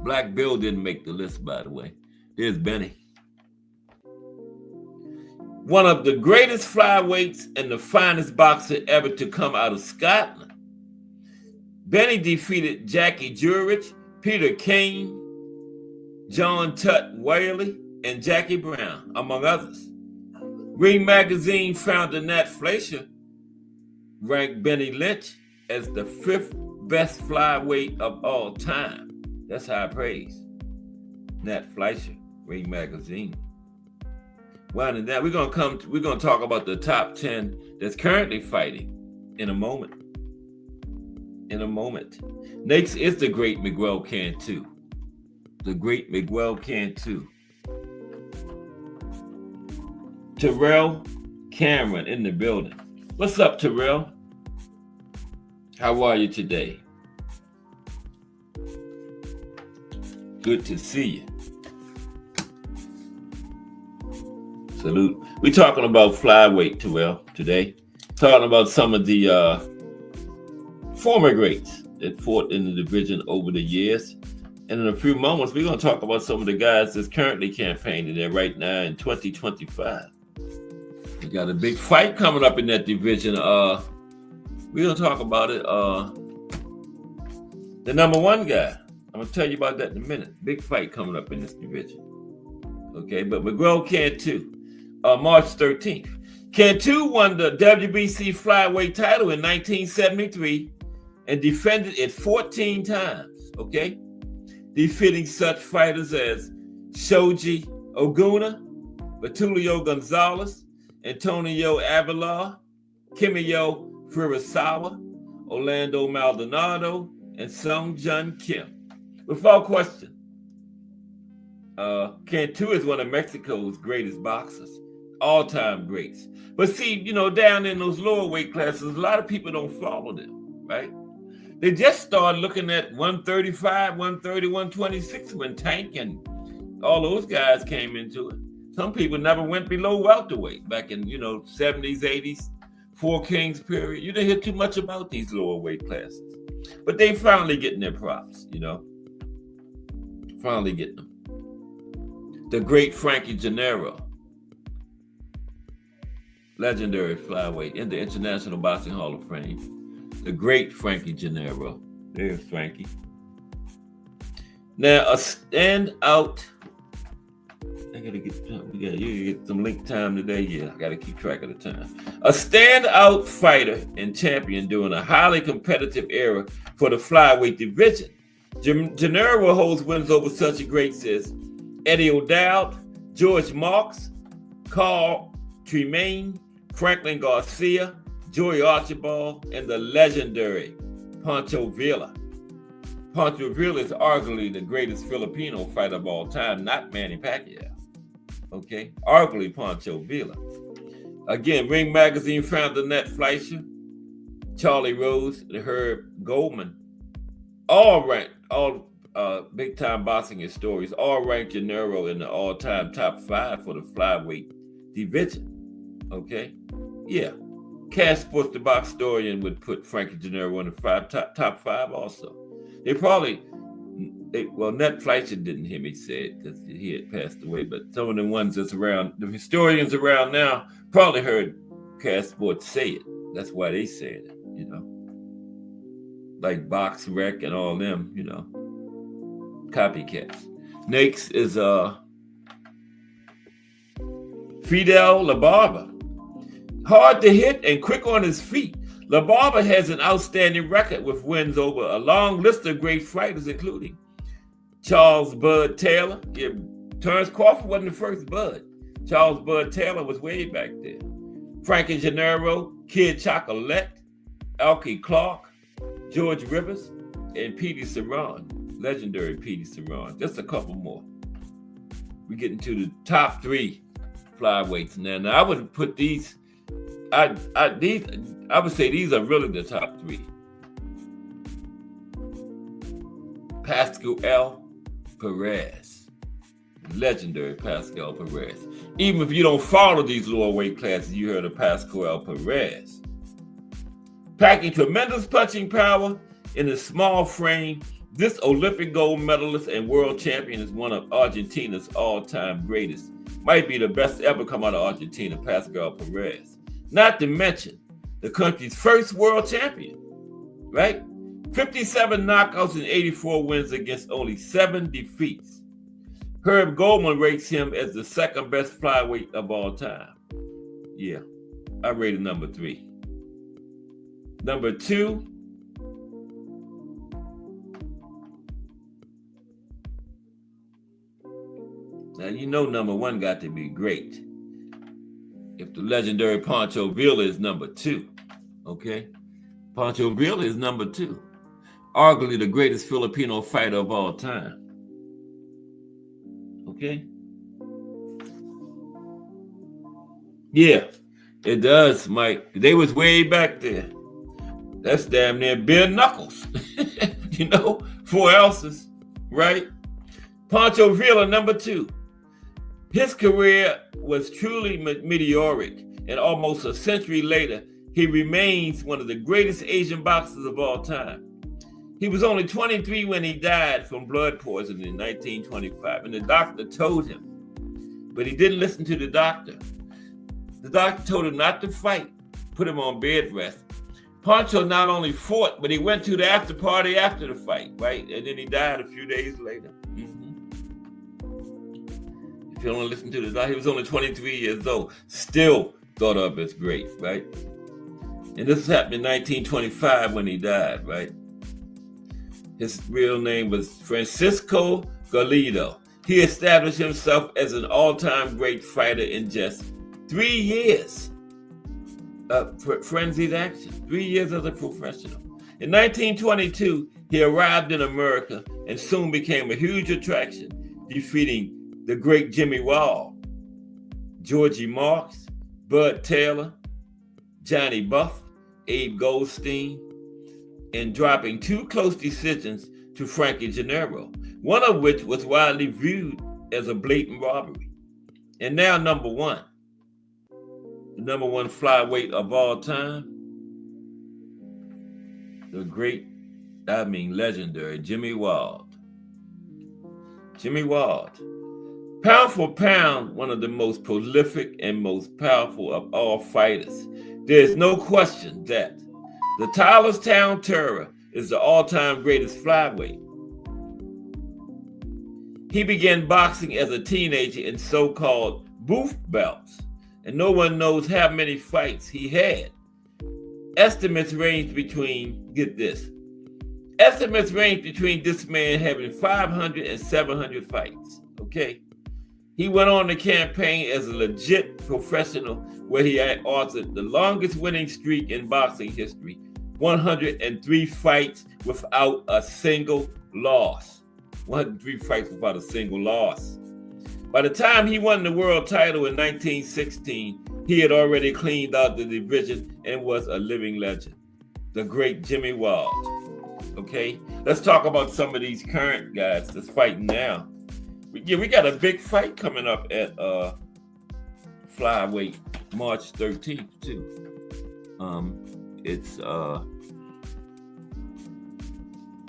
Black Bill didn't make the list, by the way. Here's Benny. One of the greatest flyweights and the finest boxer ever to come out of Scotland. Benny defeated Jackie Jurich, Peter Kane, John Tut Whaley, and Jackie Brown, among others. Ring Magazine founder Nat Fleischer ranked Benny Lynch as the 5th best flyweight of all time. That's high praise. Nat Fleischer, Ring Magazine. Well, and that we're gonna talk about the top 10 that's currently fighting in a moment. In a moment. Next is the great Miguel Cantu. The great Miguel Cantu. Terrell Cameron in the building. What's up, Terrell? How are you today? Good to see you. Salute. We're talking about flyweight, Terrell, today. Talking about some of the former greats that fought in the division over the years. And in a few moments, we're going to talk about some of the guys that's currently campaigning there right now in 2025. We got a big fight coming up in that division. We're going to talk about it. The number 1 guy. I'm going to tell you about that in a minute. Big fight coming up in this division. Okay, but Miguel Cantu, March 13th. Cantu won the WBC flyweight title in 1973 and defended it 14 times, okay? Defeating such fighters as Shoji Oguna, Betulio Gonzalez, Antonio Avilar, Kimiyo Furusawa, Orlando Maldonado, and Sung Jun Kim. Without question, Cantu is one of Mexico's greatest boxers, all-time greats. But see, you know, down in those lower weight classes, a lot of people don't follow them, right? They just started looking at 135, 130, 126 when Tank and all those guys came into it. Some people never went below welterweight back in, 70s, 80s, Four Kings period. You didn't hear too much about these lower weight classes. But they finally getting their props, Finally getting them. The great Frankie Gennaro, legendary flyweight in the International Boxing Hall of Fame. The great Frankie Gennaro. There's Frankie. Now, a standout. You get some link time today. Yeah, I gotta keep track of the time. A standout fighter and champion during a highly competitive era for the flyweight division. Gennaro holds wins over such greats as Eddie O'Dowd, George Marks, Carl Tremaine, Franklin Garcia, Joey Archibald, and the legendary Pancho Villa. Pancho Villa is arguably the greatest Filipino fighter of all time, not Manny Pacquiao. Okay, arguably Pancho Villa. Again, Ring Magazine founder Nat Fleischer, Charlie Rose, and Herb Goldman, all big-time boxing historians, all ranked Gennaro in the all-time top 5 for the flyweight division. Okay, yeah. Cash Sports, the box historian, would put Frankie Gennaro in the top 5 also. Nat Fleischer didn't hear me say it because he had passed away, but some of the ones that's around, the historians around now, probably heard Cash Sports say it. That's why they said it, Like Box Rec and all them, copycats. Next is Fidel La Barba. Hard to hit and quick on his feet, La Barba has an outstanding record with wins over a long list of great fighters, including Charles Bud Taylor. Yeah, Terrence Crawford wasn't the first Bud. Charles Bud Taylor was way back there. Frankie Gennaro, Kid Chocolate, Alkie Clark, George Rivers, and Petey Serrone, legendary Petey Serrone. Just a couple more. We're getting to the top 3 flyweights now. Now I would put these. I would say these are really the top 3. Pascal Perez, legendary Pascal Perez. Even if you don't follow these lower weight classes, you heard of Pascal Perez. Packing tremendous punching power in a small frame, this Olympic gold medalist and world champion is one of Argentina's all-time greatest. Might be the best ever come out of Argentina, Pascal Perez. Not to mention the country's first world champion, right? 57 knockouts and 84 wins against only 7 defeats. Herb Goldman rates him as the second best flyweight of all time. Yeah, I rated number 3. Number 2, now number 1 got to be great. If the legendary Pancho Villa is number 2, okay? Pancho Villa is number 2. Arguably the greatest Filipino fighter of all time. Okay? Yeah, it does, Mike. They was way back there. That's damn near bare knuckles. 4 ounces, right? Pancho Villa, number 2. His career was truly meteoric, and almost a century later, he remains one of the greatest Asian boxers of all time. He was only 23 when he died from blood poisoning in 1925, and the doctor told him, but he didn't listen to the doctor. The doctor told him not to fight, put him on bed rest. Pancho not only fought, but he went to the after party after the fight, right? And then he died a few days later. If you don't listen to the doctor, he was only 23 years old, still thought of as great, right? And this happened in 1925 when he died, right? His real name was Francisco Garrido. He established himself as an all-time great fighter in just 3 years of frenzied action, 3 years as a professional. In 1922, he arrived in America and soon became a huge attraction, defeating the great Jimmy Wall, Georgie Marks, Bud Taylor, Johnny Buff, Abe Goldstein, and dropping 2 close decisions to Frankie Gennaro, one of which was widely viewed as a blatant robbery. And now number 1, the number one flyweight of all time, the great, legendary Jimmy Ward. Jimmy Ward. Pound for pound, one of the most prolific and most powerful of all fighters. There's no question that the Tylerstown Terror is the all-time greatest flyweight. He began boxing as a teenager in so-called booth belts, and no one knows how many fights he had. Estimates range between this man having 500 and 700 fights, okay? He went on to campaign as a legit professional where he had authored the longest winning streak in boxing history, 103 fights without a single loss. 103 fights without a single loss. By the time he won the world title in 1916, he had already cleaned out the division and was a living legend. The great Jimmy Ward. Okay, let's talk about some of these current guys that's fighting now. We got a big fight coming up at Flyweight March 13th too. It's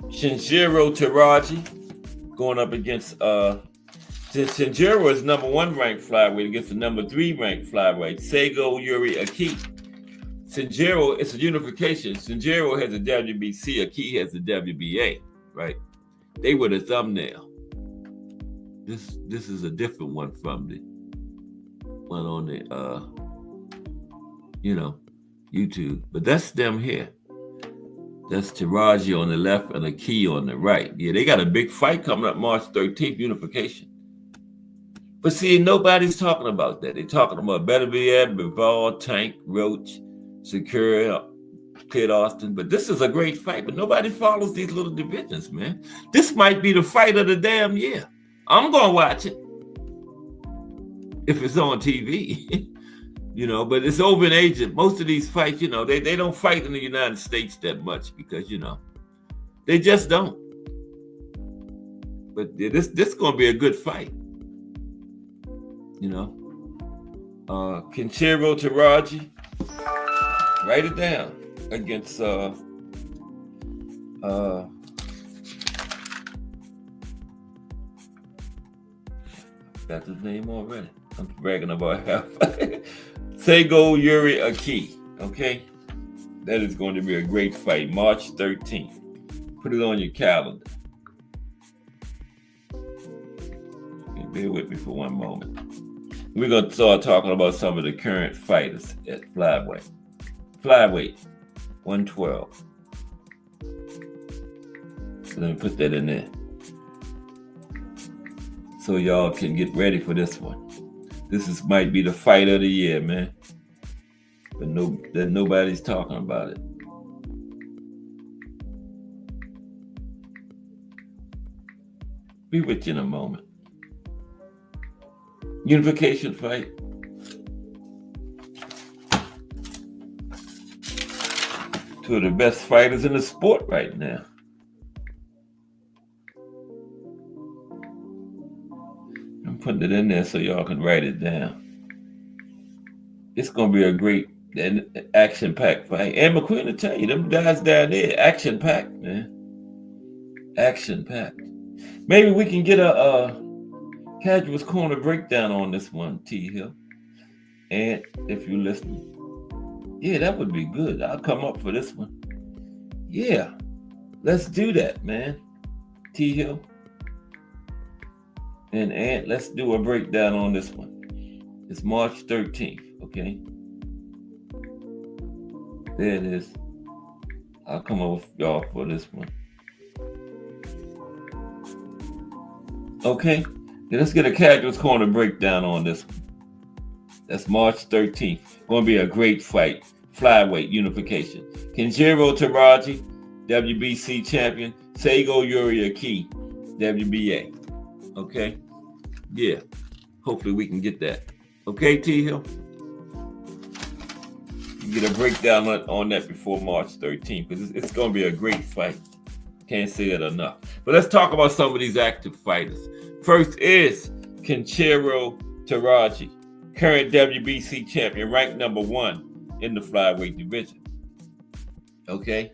Shinjiro Teraji going up against Shinjiro is number 1 ranked flyweight against the number 3 ranked flyweight Seigo Yuri Aki. Shinjiro, it's a unification. Shinjiro has a WBC, Aki has a WBA, right? They were the thumbnail. This is a different one from the one on the YouTube. But that's them here. That's Taraji on the left and Aki on the right. Yeah, they got a big fight coming up March 13th, unification. But see, nobody's talking about that. They're talking about Beterbiev, Bivol, Tank, Roach, Sakura, Kid Austin. But this is a great fight. But nobody follows these little divisions, man. This might be the fight of the damn year. I'm going to watch it if it's on TV, but it's open agent. Most of these fights, they don't fight in the United States that much because, they just don't. But this is going to be a good fight. Kenshiro Teraji, write it down, against got his name already. I'm bragging about half. Seigo Yuri Aki. Okay? That is going to be a great fight. March 13th. Put it on your calendar. Bear with me for one moment. We're going to start talking about some of the current fighters at Flyweight. Flyweight, 112. So let me put that in there, so y'all can get ready for this one. This might be the fight of the year, man. But nobody's talking about it. Be with you in a moment. Unification fight. Two of the best fighters in the sport right now. I'm putting it in there so y'all can write it down. It's going to be a great and action-packed fight. And McQueen will tell you, them guys down there, action-packed, man. Action-packed. Maybe we can get a Casual's Corner breakdown on this one, T. Hill. And if you're listening, yeah, that would be good. I'll come up for this one. Yeah, let's do that, man. T. Hill. And Ant, let's do a breakdown on this one. It's March 13th, okay? There it is. I'll come up with y'all for this one. Okay, let's get a Casual's Corner breakdown on this one. That's March 13th. Going to be a great fight. Flyweight unification. Kenjiro Teraji, WBC champion. Seigo Yuri Aki, WBA. Okay? Yeah. Hopefully we can get that. Okay, T. Hill? You get a breakdown on that before March 13th, because it's going to be a great fight. Can't say that enough. But let's talk about some of these active fighters. First is Kenshiro Teraji. current WBC champion, ranked number 1 in the flyweight division. Okay.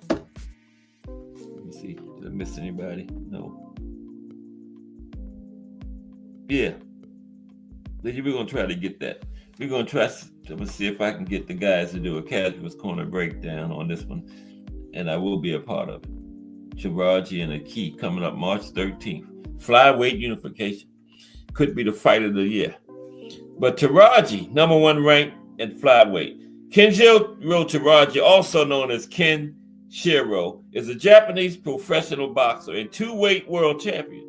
Let me see. Did I miss anybody? No. Yeah. We're going to try to get that. We're going to try to see if I can get the guys to do a Casuals Corner breakdown on this one. And I will be a part of it. Taraji and Aki coming up March 13th. Flyweight unification. Could be the fight of the year. But Taraji, number 1 ranked in flyweight. Kenjiro Taraji, also known as Ken Shiro, is a Japanese professional boxer and 2-weight world champion.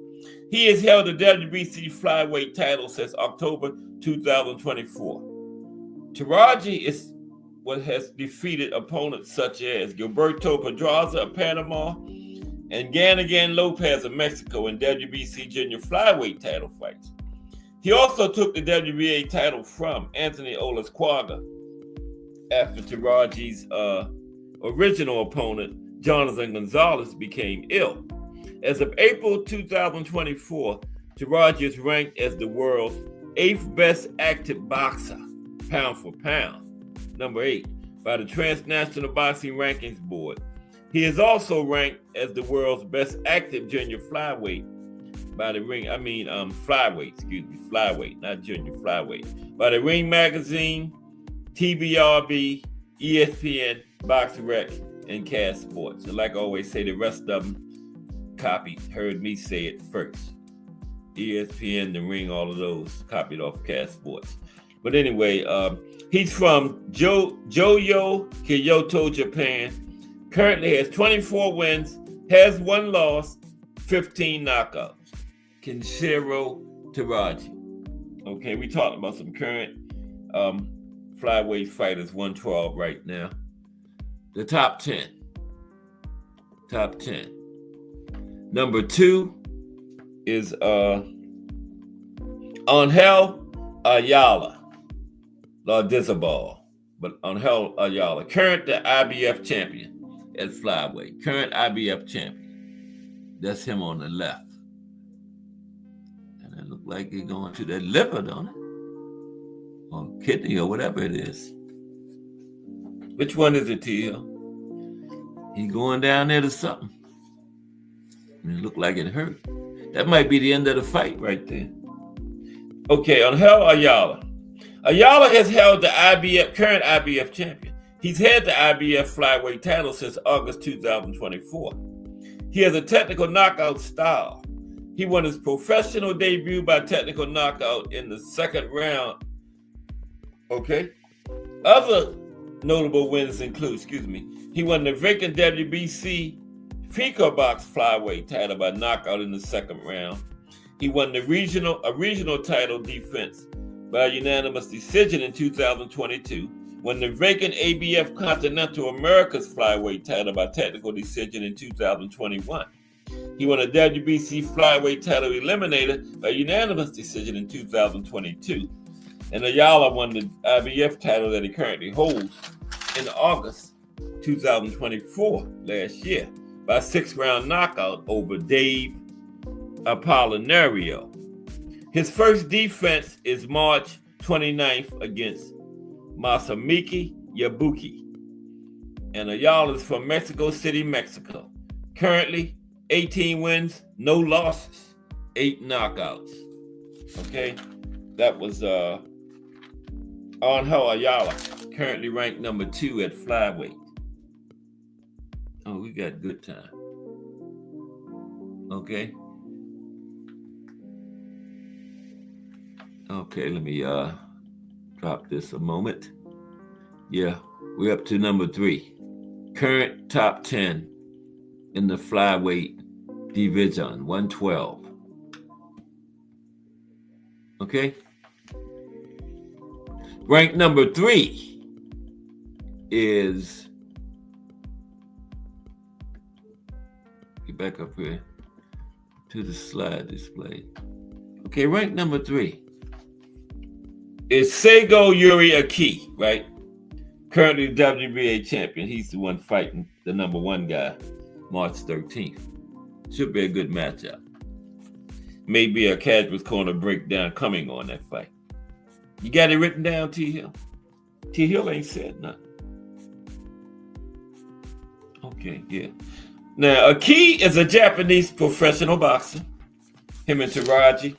He has held the WBC flyweight title since October 2024. Taraji has defeated opponents such as Gilberto Pedraza of Panama and Ganigan Lopez of Mexico in WBC junior flyweight title fights. He also took the WBA title from Anthony Olasquaga after Taraji's original opponent, Jonathan Gonzalez, became ill. As of April 2024, Taraji is ranked as the world's 8th best active boxer, pound for pound, number 8, by the Transnational Boxing Rankings Board. He is also ranked as the world's best active junior flyweight by the flyweight, not junior flyweight, by the Ring Magazine, TBRB, ESPN, BoxRec, and Cast Sports. And like I always say, the rest of them heard me say it first. ESPN, the Ring, all of those copied off Cast Sports. But anyway, he's from Joyo, Kyoto, Japan. Currently has 24 wins, has 1 loss, 15 knockouts. Kenshiro Taraji. Okay, we talked about some current flyweight fighters, 112 right now. The top 10. Number 2 is Angel Ayala, Lardizabal, but Angel Ayala, current the IBF champion at flyweight, current IBF champion. That's him on the left. And it look like he's going to that liver, don't it? Or kidney or whatever it is. Which one is it, T.O.? He going down there to something. And it looked like it hurt. That might be the end of the fight right there. Okay, Angel Ayala. Ayala has held the current IBF champion. He's had the IBF flyweight title since August 2024. He has a technical knockout style. He won his professional debut by technical knockout in the 2nd round. Okay. Other notable wins include, he won the vacant WBC FICA box flyweight title by knockout in the 2nd round. He won a regional title defense by unanimous decision in 2022. Won the vacant ABF Continental Americas flyweight title by technical decision in 2021. He won a WBC flyweight title eliminator by unanimous decision in 2022. And Ayala won the IBF title that he currently holds in August 2024, last year, by 6-round knockout over Dave Apollinario. His first defense is March 29th against Masamiki Yabuki. And Ayala is from Mexico City, Mexico. Currently, 18 wins, no losses, 8 knockouts. Okay, that was Angel Ayala, currently ranked number 2 at flyweight. Oh, we got good time. Okay. Okay, let me drop this a moment. Yeah, we're up to number 3. Current top 10 in the flyweight division, 112. Okay. Ranked number 3 is, get back up here to the slide display. Okay, ranked number 3 is Seigo Yuri Aki, right? Currently WBA champion. He's the one fighting the number 1 guy, March 13th. Should be a good matchup. Maybe a Casuals Corner breakdown coming on that fight. You got it written down, T Hill? T Hill ain't said nothing. Okay, yeah. Now, Aki is a Japanese professional boxer. Him and Taraji.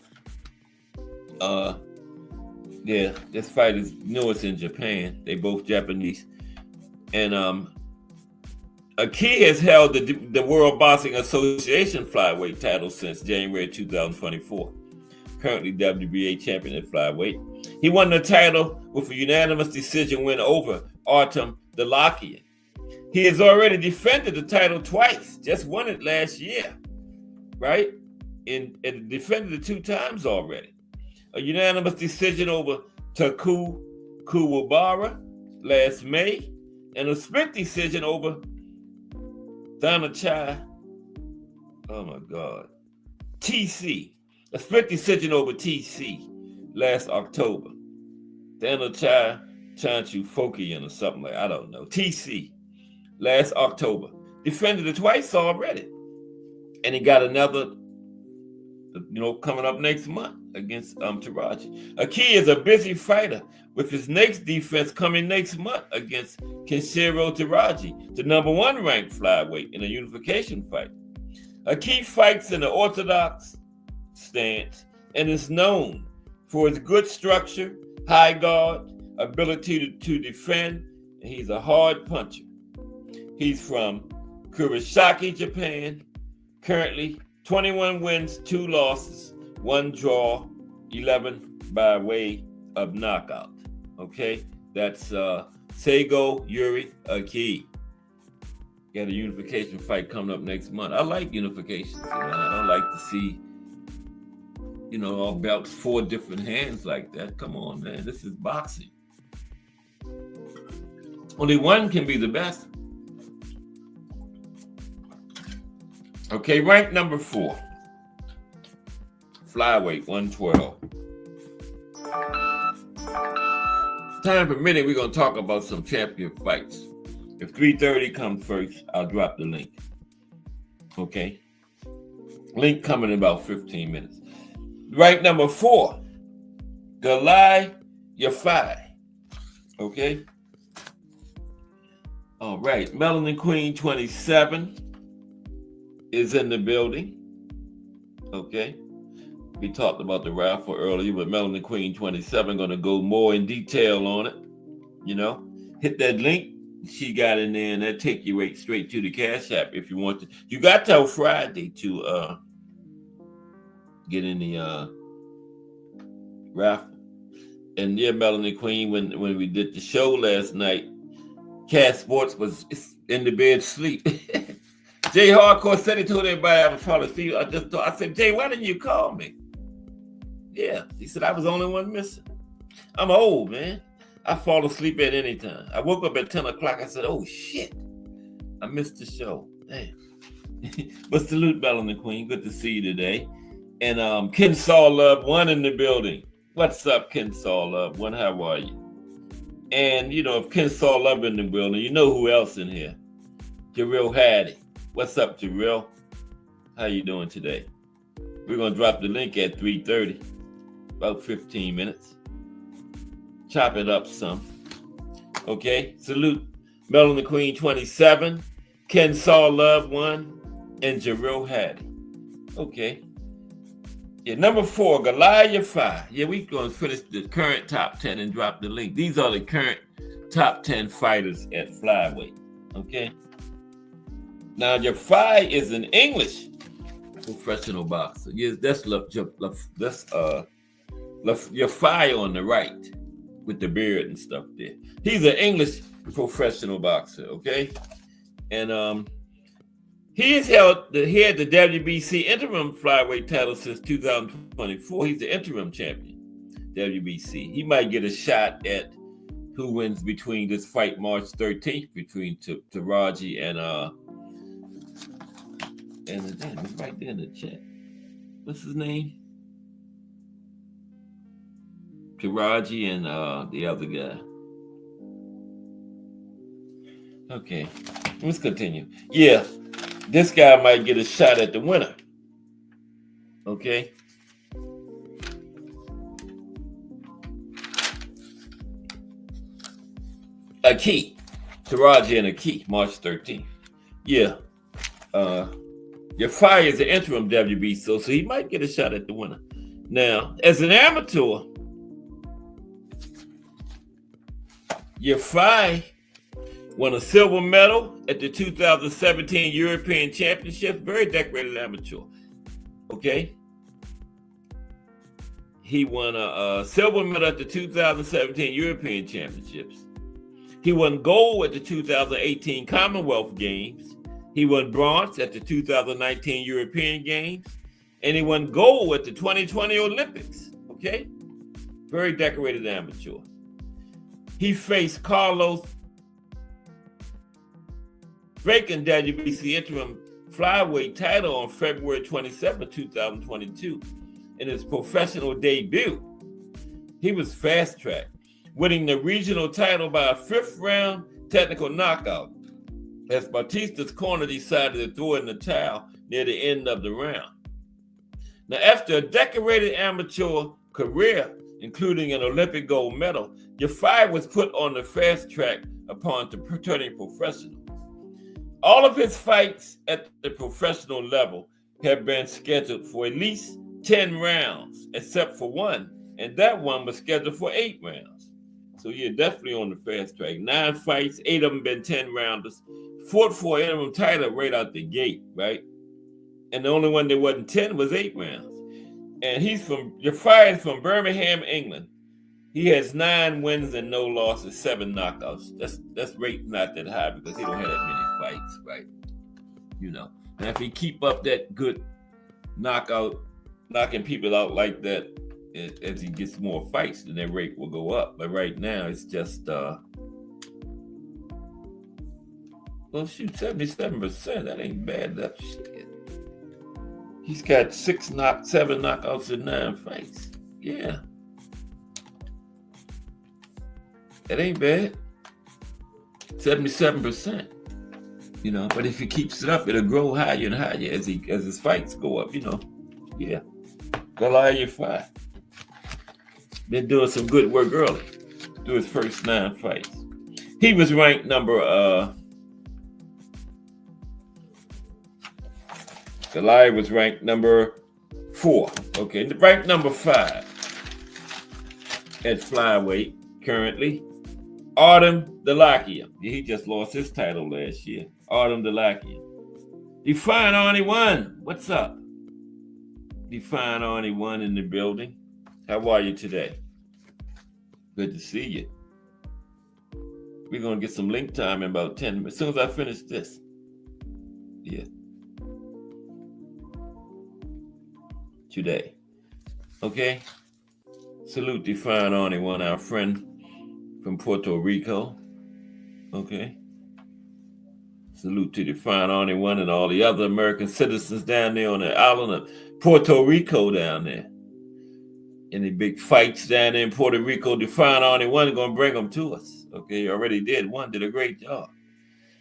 Yeah, this fight is newest in Japan. They both Japanese. And Aki has held the World Boxing Association flyweight title since January 2024. Currently WBA champion at flyweight. He won the title with a unanimous decision win over Artem Dalakian. He has already defended the title twice, just won it last year, right? And defended it 2 times already. A unanimous decision over Taku Kuwabara last May, and a split decision over Thanachai, oh my God, TC. A split decision over TC last October. Thanachai Chanchu Fokian or something like, I don't know. TC last October. Defended it twice already. And he got another, coming up next month against Taraji. Aki is a busy fighter with his next defense coming next month against Kenshiro Taraji, the #1 ranked flyweight in a unification fight. Aki fights in the orthodox stance and is known for his good structure, high guard, ability to defend, and he's a hard puncher. He's from Kurosaki, Japan, currently 21 wins, 2 losses, 1 draw, 11 by way of knockout. Okay, that's Seigo Yuri Aki. Got a unification fight coming up next month. I like unifications. I don't like to see, all belts 4 different hands like that. Come on, man. This is boxing. Only one can be the best. Okay, ranked number 4. Flyweight 112. Time permitting, we're going to talk about some champion fights. If 3:30 comes first, I'll drop the link. Okay? Link coming in about 15 minutes. Ranked number 4, Galai Yafai. Okay? All right. Melanin Queen 27 is in the building. Okay? We talked about the raffle earlier, but Melanin Queen 27 going to go more in detail on it. Hit that link she got in there, and that take you right straight to the Cash App if you want to. You got till Friday to get in the raffle. And yeah, Melanin Queen, when we did the show last night, Cash Sports was in the bed sleep. Jay Hardcore said he told everybody I was falling asleep. I said, Jay, why didn't you call me? Yeah, he said I was the only one missing. I'm old, man. I fall asleep at any time. I woke up at 10 o'clock. I said, oh, shit. I missed the show. Damn. But salute, Melanin Queen. Good to see you today. And Ken Saw Love 1 in the building. What's up, Ken Saw Love 1? How are you? And, if Ken Saw Love in the building, you know who else in here? Jarrell Hattie. What's up, Jarrell? How you doing today? We're going to drop the link at 3:30. About 15 minutes. Chop it up some. Okay? Salute Melanin Queen 27, Ken Saw Love 1, and Jarrell Hattie. Okay. Yeah, number 4, Goliath 5. Yeah, we're going to finish the current top 10 and drop the link. These are the current top 10 fighters at flyweight. Okay? Now, your 5 is an English professional boxer. Yes, that's your 5 on the right with the beard and stuff there. He's an English professional boxer, okay? And he had the WBC interim flyweight title since 2024. He's the interim champion, WBC. He might get a shot at who wins between this fight March 13th between Taraji and damn, it's right there in the chat. What's his name? Taraji and the other guy. Okay, let's continue. Yeah, this guy might get a shot at the winner. Okay. a key. Taraji and a key, March 13th. Yeah. Yafai is the interim WB, so he might get a shot at the winner. Now, as an amateur, Yafai won a silver medal at the 2017 European Championship. Very decorated amateur. Okay. He won a silver medal at the 2017 European Championships. He won gold at the 2018 Commonwealth Games. He won bronze at the 2019 European Games. And he won gold at the 2020 Olympics. Okay? Very decorated amateur. He faced Carlos Bacon WBC interim flyweight title on February 27, 2022 in his professional debut. He was fast-tracked, winning the regional title by a fifth-round technical knockout as Batista's corner decided to throw in the towel near the end of the round. Now, after a decorated amateur career, including an Olympic gold medal, Yafai was put on the fast track upon turning professional. All of his fights at the professional level have been scheduled for at least 10 rounds, except for one, and that one was scheduled for 8 rounds. So you're definitely on the fast track. 9 fights, 8 of them been 10 rounders. Fought for an interim title right out the gate, right? And the only one that wasn't 10 was 8 rounds. And Yafai is from Birmingham, England. He has 9 wins and no losses, 7 knockouts. That's rate not that high because he don't have that many fights, right? You know. And if he keep up that good knocking people out like that, as he gets more fights, then that rate will go up. But right now, it's just 77%. That ain't bad. That shit. He's got 7 knockouts in 9 fights. Yeah. That ain't bad. 77%. You know, but if he keeps it up, it'll grow higher and higher as his fights go up, you know. Yeah. Yafai. Been doing some good work early through his first 9 fights. He was ranked Goliath was ranked number 4. Okay, ranked number 5 at flyweight currently. Artem Dalakian. He just lost his title last year. Artem Dalakian. Define Arnie 1. What's up? Define Arnie 1 in the building. How are you today? Good to see you. We're going to get some link time in about 10 minutes. As soon as I finish this. Yeah. Today. Okay? Salute Define Arnie 1, our friend from Puerto Rico. Okay? Salute to Define Arnie 1 and all the other American citizens down there on the island of Puerto Rico down there. Any big fights down there in Puerto Rico, Define Arnie 1 is going to bring them to us. Okay? Already did. One did a great job.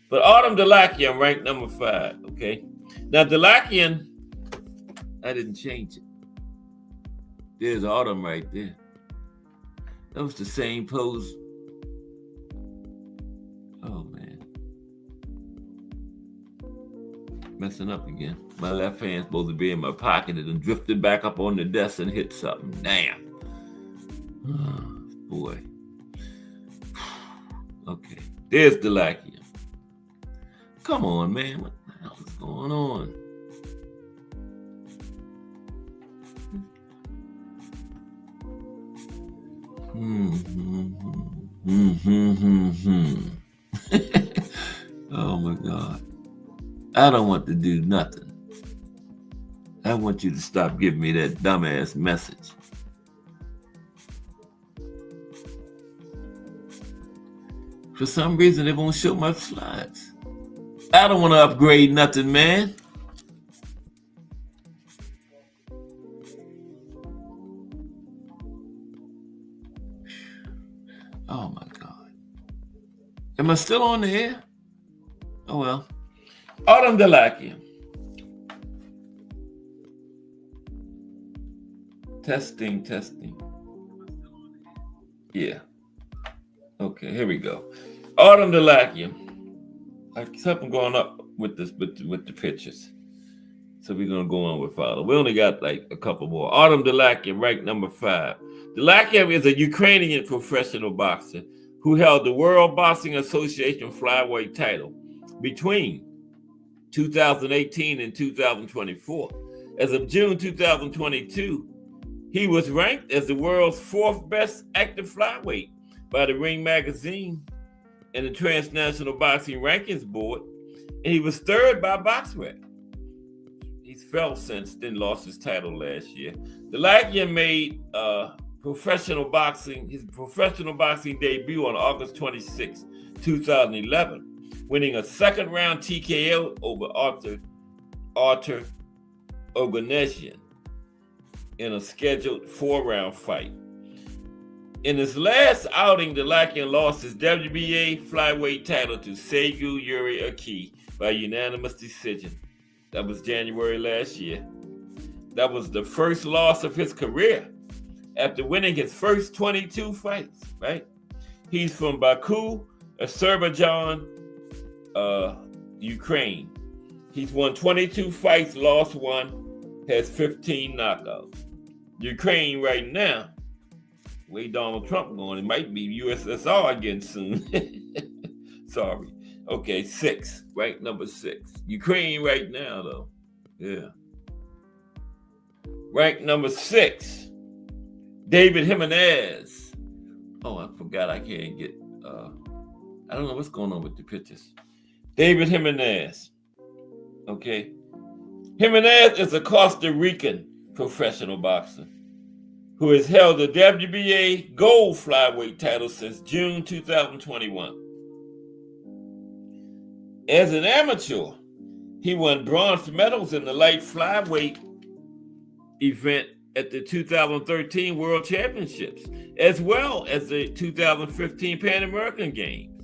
But Artem Dalakian ranked number 5. Okay? Now, Dalakian, I didn't change it. There's Artem right there. That was the same pose. Oh, man. Messing up again. My left hand's supposed to be in my pocket and drifted back up on the desk and hit something. Damn. Oh, boy. Okay. There's Dalakian. Come on, man. What the hell is going on? Oh my God. I don't want to do nothing. I want you to stop giving me that dumbass message. For some reason, they won't show my slides. I don't want to upgrade nothing, man. Oh my God. Am I still on the air? Oh well. Artem Dalakian. Testing. Yeah. Okay, here we go. Autumn Delakian. Something going up with this with the pictures. So we're gonna go on with follow. We only got like a couple more. Autumn Delakian, ranked number 5. Delakian is a Ukrainian professional boxer who held the World Boxing Association flyweight title between 2018 and 2024. As of June 2022, he was ranked as the world's 4th best active flyweight by the Ring magazine and the Transnational Boxing Rankings Board, and he was 3rd by BoxRec. He's fell since then, lost his title last year. Delakian made his professional boxing debut on August 26, 2011, winning a 2nd round TKO over Artur Oganesian in a scheduled 4-round fight. In his last outing, Delakian lost his WBA flyweight title to Seigu Yuri Aki by unanimous decision. That was January last year. That was the first loss of his career after winning his first 22 fights, right? He's from Baku, Azerbaijan, Ukraine. He's won 22 fights, lost 1, has 15 knockouts. Ukraine right now, way Donald Trump going, it might be USSR again soon. Sorry. Okay, 6, ranked number 6. Ukraine right now, though. Yeah. Ranked number 6, David Jimenez. Oh, I forgot I can't get, I don't know what's going on with the pictures. David Jimenez. Okay. Jimenez is a Costa Rican professional boxer who has held the WBA gold flyweight title since June 2021. As an amateur, he won bronze medals in the light flyweight event at the 2013 World Championships, as well as the 2015 Pan American Games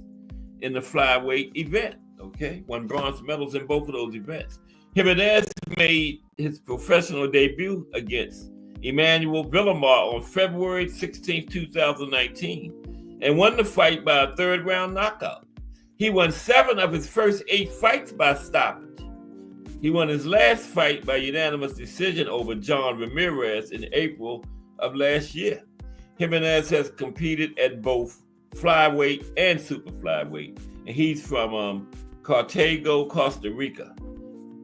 in the flyweight event. Okay, won bronze medals in both of those events. Jimenez made his professional debut against Emmanuel Villamar on February 16, 2019, and won the fight by a 3rd round knockout. He won 7 of his first 8 fights by stoppage. He won his last fight by unanimous decision over John Ramirez in April of last year. Jimenez has competed at both flyweight and super flyweight, and he's from Cartago, Costa Rica.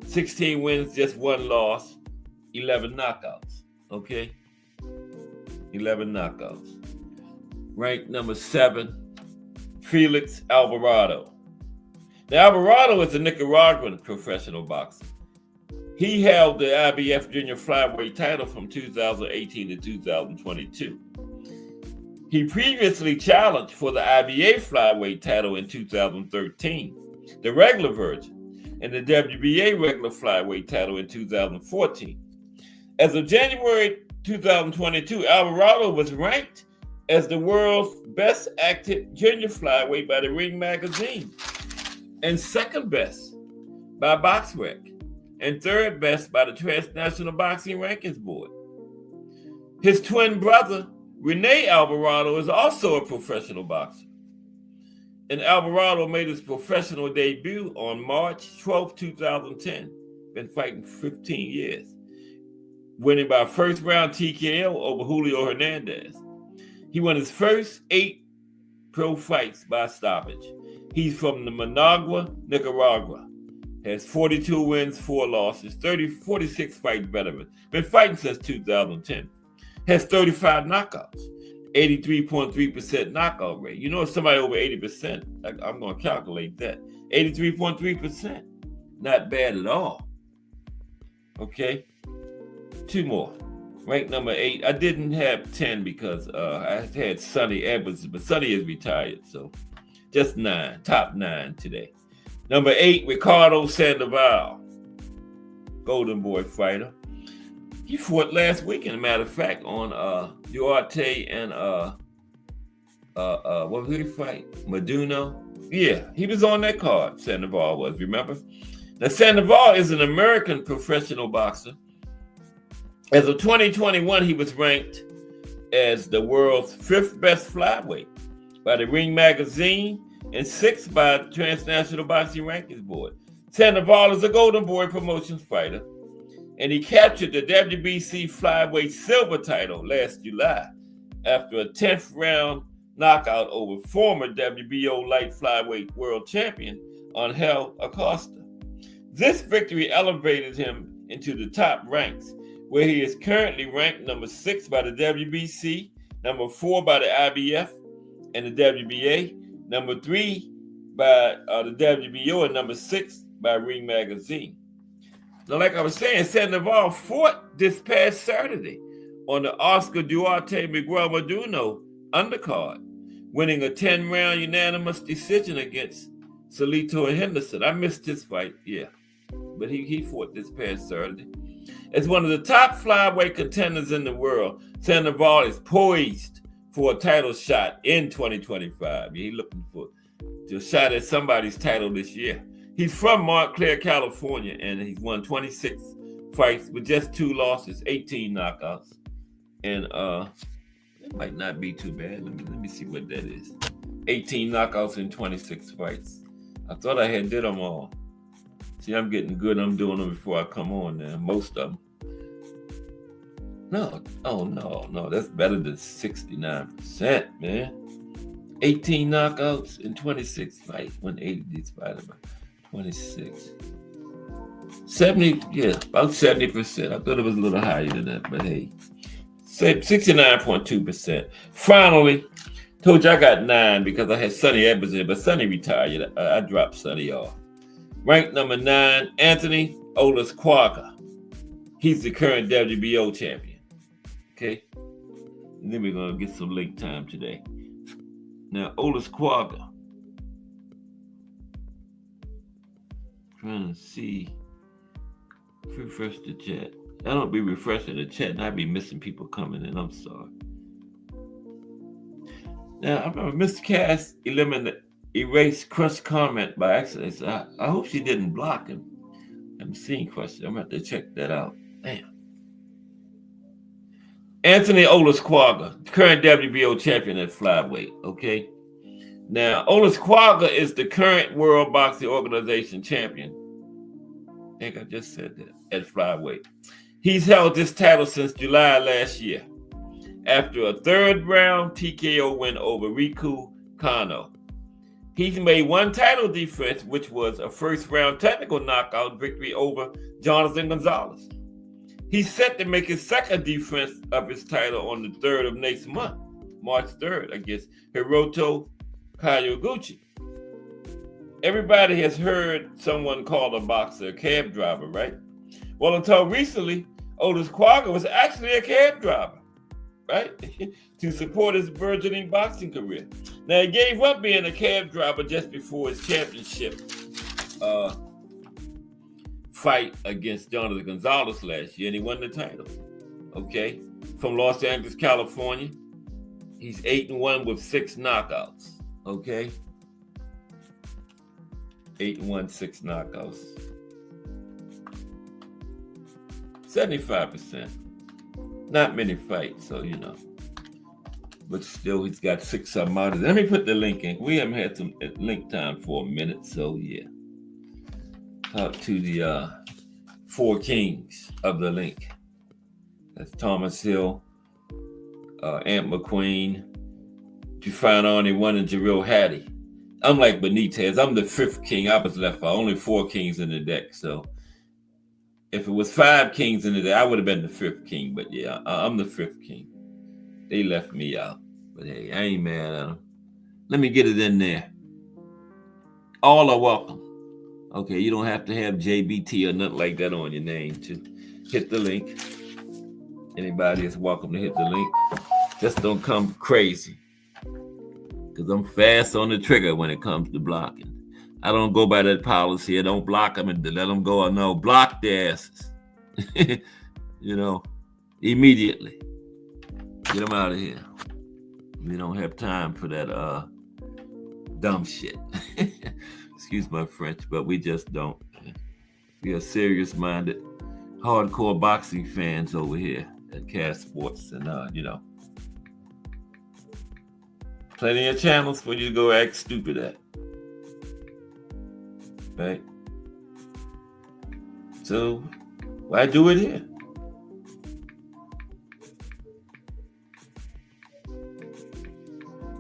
16 wins, just 1 loss, 11 knockouts. Okay? 11 knockouts. Ranked number 7, Felix Alvarado. Now, Alvarado is a Nicaraguan professional boxer. He held the IBF junior flyweight title from 2018 to 2022. He previously challenged for the IBA flyweight title in 2013, the regular version, and the WBA regular flyweight title in 2014. As of January 2022, Alvarado was ranked as the world's best active junior flyweight by the Ring magazine, and 2nd best by BoxRec, and 3rd best by the Transnational Boxing Rankings Board. His twin brother, Rene Alvarado, is also a professional boxer. And Alvarado made his professional debut on March 12, 2010. Been fighting 15 years, winning by 1st round TKO over Julio Hernandez. He won his first 8 pro fights by stoppage. He's from the Managua, Nicaragua. Has 42 wins, 4 losses, 46 fight veteran. Been fighting since 2010. Has 35 knockouts, 83.3% knockout rate. You know, if somebody over 80%, I'm going to calculate that. 83.3%. Not bad at all. Okay. 2 more. Ranked number 8. I didn't have 10 because I had Sonny Edwards, but Sonny is retired, so just 9. Top 9 today. Number 8, Ricardo Sandoval, Golden Boy fighter. He fought last week, as a matter of fact, on Duarte and what did he fight? Meduno? Yeah, he was on that card, Sandoval was, remember? Now, Sandoval is an American professional boxer. As of 2021, he was ranked as the world's 5th best flyweight by the Ring magazine and 6th by the Transnational Boxing Rankings Board. Sandoval is a Golden Boy Promotions fighter, and he captured the WBC Flyweight Silver title last July after a 10th round knockout over former WBO Light Flyweight World Champion Angel Acosta. This victory elevated him into the top ranks, where he is currently ranked number 6 by the WBC, number 4 by the IBF and the WBA, number 3 by the WBO, and number 6 by Ring Magazine. Now, like I was saying, Sandoval fought this past Saturday on the Oscar Duarte Miguel Maduno undercard, winning a 10-round unanimous decision against Salito and Henderson. I missed his fight, yeah, but he fought this past Saturday. As one of the top flyweight contenders in the world, Sandoval is poised for a title shot in 2025. He's looking for a shot at somebody's title this year. He's from Montclair, California, and he's won 26 fights with just 2 losses, 18 knockouts. And it might not be too bad. Let me see what that is. 18 knockouts in 26 fights. I thought I had did them all. See, I'm getting good. I'm doing them before I come on now. Most of them. No. That's better than 69%, man. 18 knockouts in 26 fights. 180 divided by 26. 70, yeah, about 70%. I thought it was a little higher than that, but hey. 69.2%. Finally, told you I got 9 because I had Sonny Edwards in, but Sonny retired. I dropped Sonny off. Ranked number 9, Anthony Olasquaga. He's the current WBO champion. Okay? And then we're going to get some link time today. Now, Olasquaga. Trying to see. Refresh the chat. I don't be refreshing the chat, and I be missing people coming in. I'm sorry. Now, I remember Mr. Cass erased Crush comment by accident. So I hope she didn't block him. I'm seeing Crush. I'm going to have to check that out. Damn. Anthony Olasquaga, current WBO champion at flyweight. Okay. Now, Olasquaga is the current World Boxing Organization champion. I think I just said that, at flyweight. He's held this title since July last year after a 3rd round TKO win over Riku Kano. He's made 1 title defense, which was a 1st round technical knockout victory over Jonathan Gonzalez. He's set to make his 2nd defense of his title on the 3rd of next month, March 3rd, against Hiroto Kawaguchi. Everybody has heard someone call a boxer a cab driver, right? Well, until recently, Olasquaga was actually a cab driver, right? To support his burgeoning boxing career. Now, he gave up being a cab driver just before his championship fight against Jonathan Gonzalez last year, and he won the title. Okay? From Los Angeles, California. He's 8-1 with 6 knockouts. Okay? 8-1, 6 knockouts. 75%. Not many fights, so you know. But still, he's got 6 of them out of there. Let me put the link in. We haven't had some link time for a minute, so yeah. Talk to the 4 kings of the link. That's Thomas Hill, Ant McQueen, Giuffani, one, and Jarrell Hattie. I'm like Benitez. I'm the 5th king. I was left out. Only 4 kings in the deck, so if it was 5 kings in the deck, I would have been the 5th king. But yeah, I'm the 5th king. They left me out. But hey, I ain't mad at them. Let me get it in there. All are welcome. Okay, you don't have to have JBT or nothing like that on your name to hit the link. Anybody is welcome to hit the link. Just don't come crazy. Because I'm fast on the trigger when it comes to blocking. I don't go by that policy. I don't block them and let them go. No, block their asses. You know, immediately. Get them out of here. We don't have time for that dumb shit. Excuse my French, but we just don't. We are serious-minded, hardcore boxing fans over here at Cass Sports, and you know, plenty of channels for you to go act stupid at. right? So why do it here?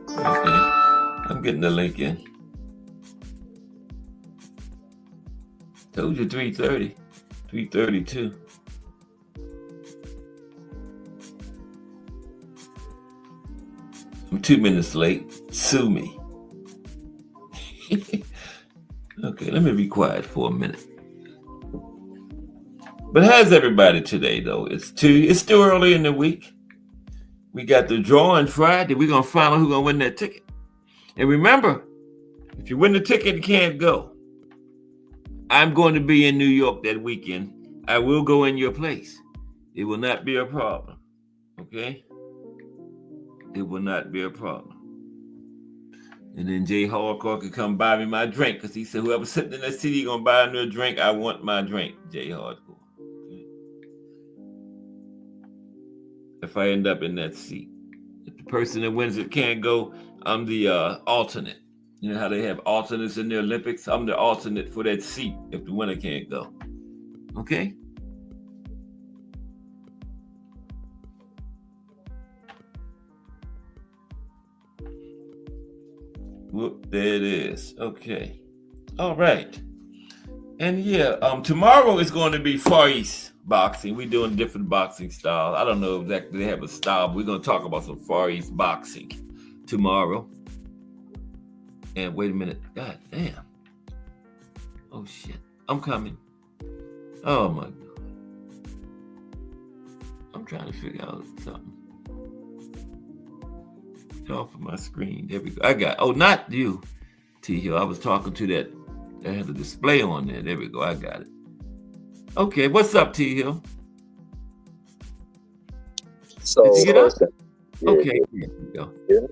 Okay, I'm getting the link in. Told you 3:30, 3:32. I'm 2 minutes late. Sue me. Okay, let me be quiet for a minute. But how's everybody today, though? It's still early in the week. We got the drawing Friday. We're gonna find out who's gonna win that ticket. And remember, if you win the ticket, you can't go. I'm going to be in New York that weekend. I will go in your place. It will not be a problem. Okay? It will not be a problem. And then Jay Hardcore could come buy me my drink because he said whoever's sitting in that city gonna buy me a drink, I want my drink. Jay Hardcore. Okay? If I end up in that seat, if the person that wins it can't go, I'm the alternate. You know how they have alternates in the Olympics? I'm the alternate for that seat if the winner can't go. Okay? Whoop, there it is. Okay. All right. And yeah, tomorrow is going to be Far East boxing. We're doing different boxing styles. I don't know exactly they have a style, but we're going to talk about some Far East boxing tomorrow. And wait a minute. God damn. Oh shit. I'm coming. Oh my God. I'm trying to figure out something. Off of my screen. There we go. I got, oh, not you, T Hill. I was talking to that. I had a display on there. There we go. I got it. Okay, what's up, T Hill? So, did you get up? Yeah, okay, here we go. Yeah.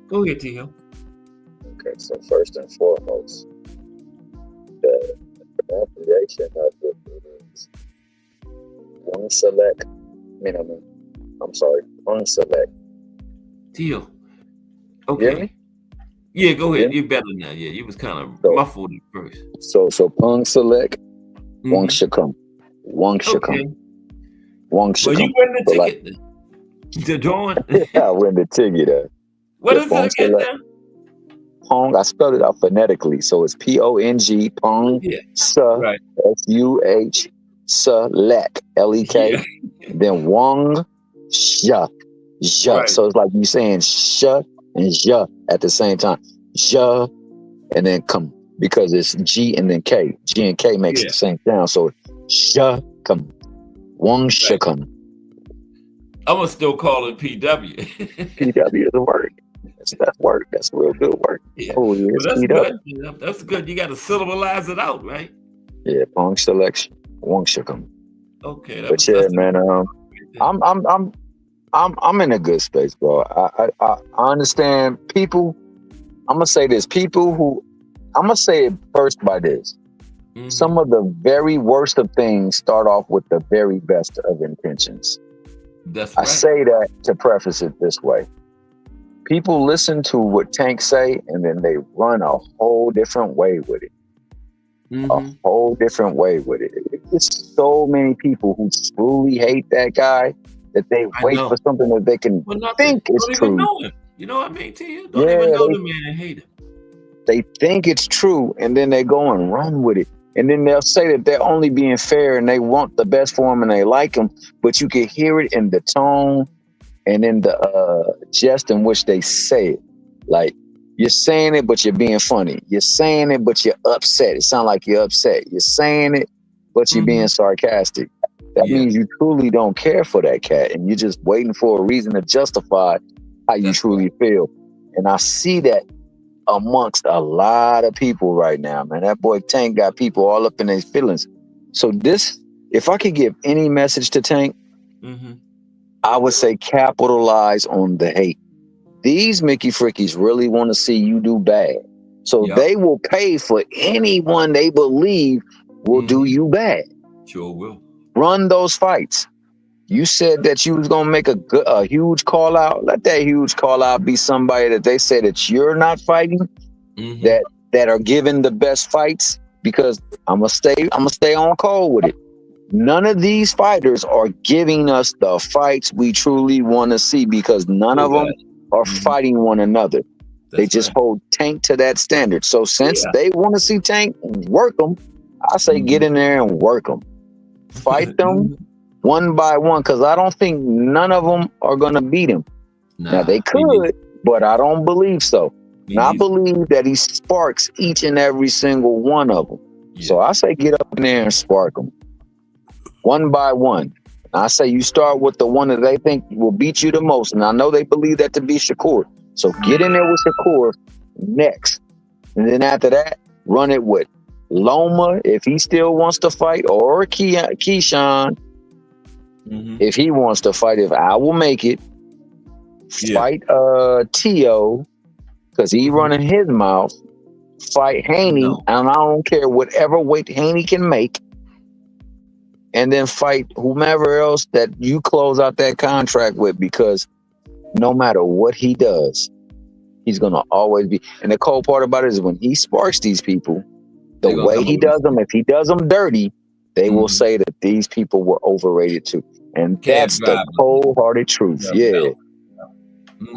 Go ahead, T Hill. Okay, so first and foremost, the pronunciation of it is unselect. Unselect. T Hill. Okay. Yeah, go ahead. You're better now. Yeah, you was kind of muffled at first. So Pung Select, Wang Shikung. Wang Okay. Shikung. Wang Shikung. Well, you win the ticket then. To join. I win the ticket. What is it again now? Pong, I spelled it out phonetically. So it's P-O-N-G, Pong, right. S-U-H, Select, L-E-K. Yeah. Then Wang Sha. Right. So it's like you saying Sha and Ja at the same time. Ja and then come, because it's G and then K. G and K makes the same sound. So Ja come. Wang Sha come. I'm going to still call it PW. PW is a word. That's work. That's real good work. Yeah. Oh, yeah, well, that's good. Yeah, that's good. You got to syllableize it out, right? Yeah, Pong Selection. Wang Sha come. Okay. But yeah, man, I'm in a good space, bro. I understand people. I'm gonna say this. I'm gonna say it first by this. Mm-hmm. Some of the very worst of things start off with the very best of intentions. That's right. I say that to preface it this way. People listen to what Tank say, and then they run a whole different way with it. Mm-hmm. A whole different way with it. It's so many people who truly hate that guy that they wait for something that they can think is true. You know what I mean, T? Don't even know the man and hate him. They think it's true, and then they go and run with it. And then they'll say that they're only being fair and they want the best for him and they like him, but you can hear it in the tone and in the jest in which they say it. Like, you're saying it, but you're being funny. You're saying it, but you're upset. It sounds like you're upset. You're saying it, but you're being sarcastic. That means you truly don't care for that cat, and you're just waiting for a reason to justify how you truly feel. And I see that amongst a lot of people right now, man. That boy Tank got people all up in their feelings. So this, if I could give any message to Tank, I would say capitalize on the hate. These Mickey Frickies really want to see you do bad. So they will pay for anyone they believe will do you bad. Sure will. Run those fights. You said that you was going to make a huge call out. Let that huge call out be somebody that they say that you're not fighting, that that are giving the best fights, because I'm gonna stay on call with it. None of these fighters are giving us the fights we truly want to see, because none of them are fighting one another. They just hold Tank to that standard. So since they want to see Tank work them, I say get in there and work them. Fight them one by one, because I don't think none of them are going to beat him. Now, they could, but I don't believe so. And I believe that he sparks each and every single one of them. Yeah. So I say get up in there and spark them one by one. And I say you start with the one that they think will beat you the most. And I know they believe that to be Shakur. So get in there with Shakur next. And then after that, run it with Loma, if he still wants to fight, or Keyshawn, if he wants to fight. If I will make it, fight T.O., because he running his mouth. Fight Haney, and I don't care whatever weight Haney can make. And then fight whomever else that you close out that contract with, because no matter what he does, he's going to always be. And the cold part about it is when he sparks these people, the way he does them, if he does them dirty, they will say that these people were overrated too. And that's the cold-hearted truth.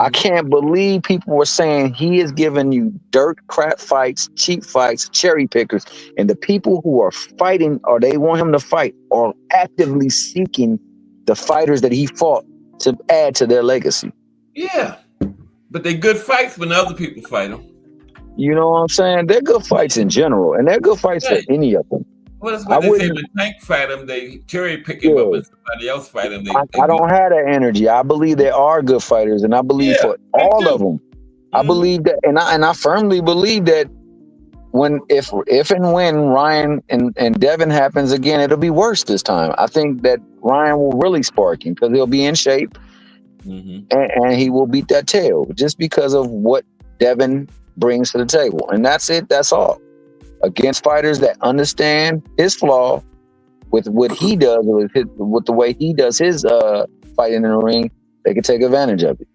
I can't believe people were saying he is giving you dirt crap fights, cheap fights, cherry pickers, and the people who are fighting, or they want him to fight, are actively seeking the fighters that he fought to add to their legacy. Yeah, but they're good fights when other people fight them. You know what I'm saying? They're good fights in general, and they're good fights for any of them. Well, that's what they say when Tank fight him, they cherry pick him up, and somebody else fight him. I don't have that energy. I believe there are good fighters, and I believe for all of them. I believe that, and I firmly believe that if and when Ryan and Devin happens again, it'll be worse this time. I think that Ryan will really spark him because he'll be in shape, and he will beat that tail just because of what Devin brings to the table, and that's it. That's all. Against fighters that understand his flaw with what he does, with the way he does his fighting in the ring, they can take advantage of it.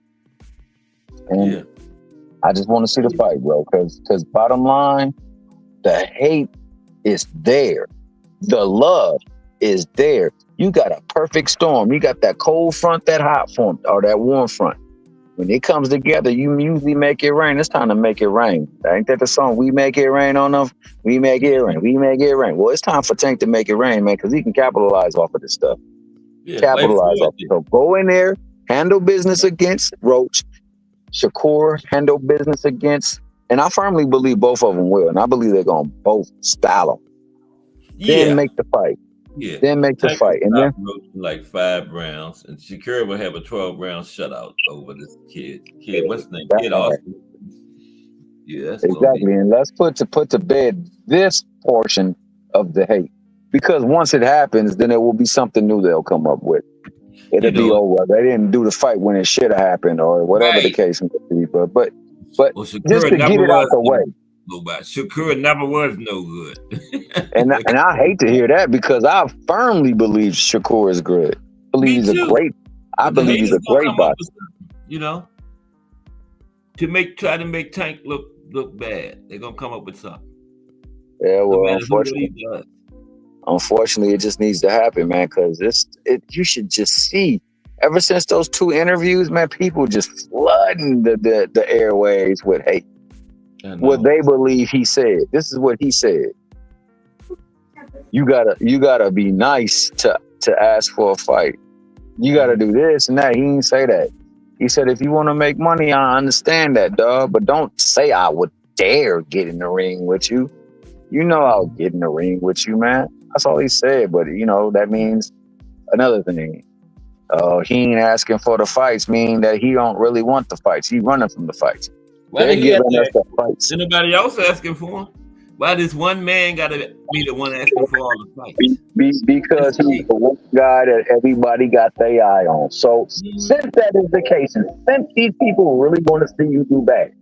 And I just want to see the fight, bro, because bottom line, the hate is there. The love is there. You got a perfect storm. You got that cold front, that hot front, or that warm front. When it comes together, you usually make it rain. It's time to make it rain. Ain't that the song? We make it rain on them. We make it rain. We make it rain. Well, it's time for Tank to make it rain, man, because he can capitalize off of this stuff. Capitalize off it. So go in there, handle business against Roach. Shakur, handle business against, and I firmly believe both of them will, and I believe they're going to both style them. Then make the fight. Then make the fight. And then like 5 rounds, and Shakur will have a 12-round shutout over this kid. What's his name? Kid Austin. Yeah, that's exactly. And let's put to bed this portion of the hate, because once it happens, then it will be something new they'll come up with. It'll be over. They didn't do the fight when it should have happened, or whatever the case may be. But well, just to get it out the way. Shakur never was no good. and I hate to hear that, because I firmly believe Shakur is good. I believe he's a great boxer. You know, try to make Tank look bad. They're gonna come up with something. Yeah, well, unfortunately, it just needs to happen, man. Because you should just see. Ever since those 2 interviews, man, people just flooding the airways with hate. What they believe he said. This is what he said. You gotta be nice to ask for a fight. You gotta do this and that. He didn't say that. He said, if you want to make money, I understand that, dog. But don't say I would dare get in the ring with you. You know I'll get in the ring with you, man. That's all he said. But that means another thing. He ain't asking for the fights, meaning that he don't really want the fights. He running from the fights. They're giving us the fights. Anybody else asking for him? Why does one man got to be the one asking for all the fights? Because he's the one guy that everybody got their eye on. So since that is the case, and since these people really want to see you do bad,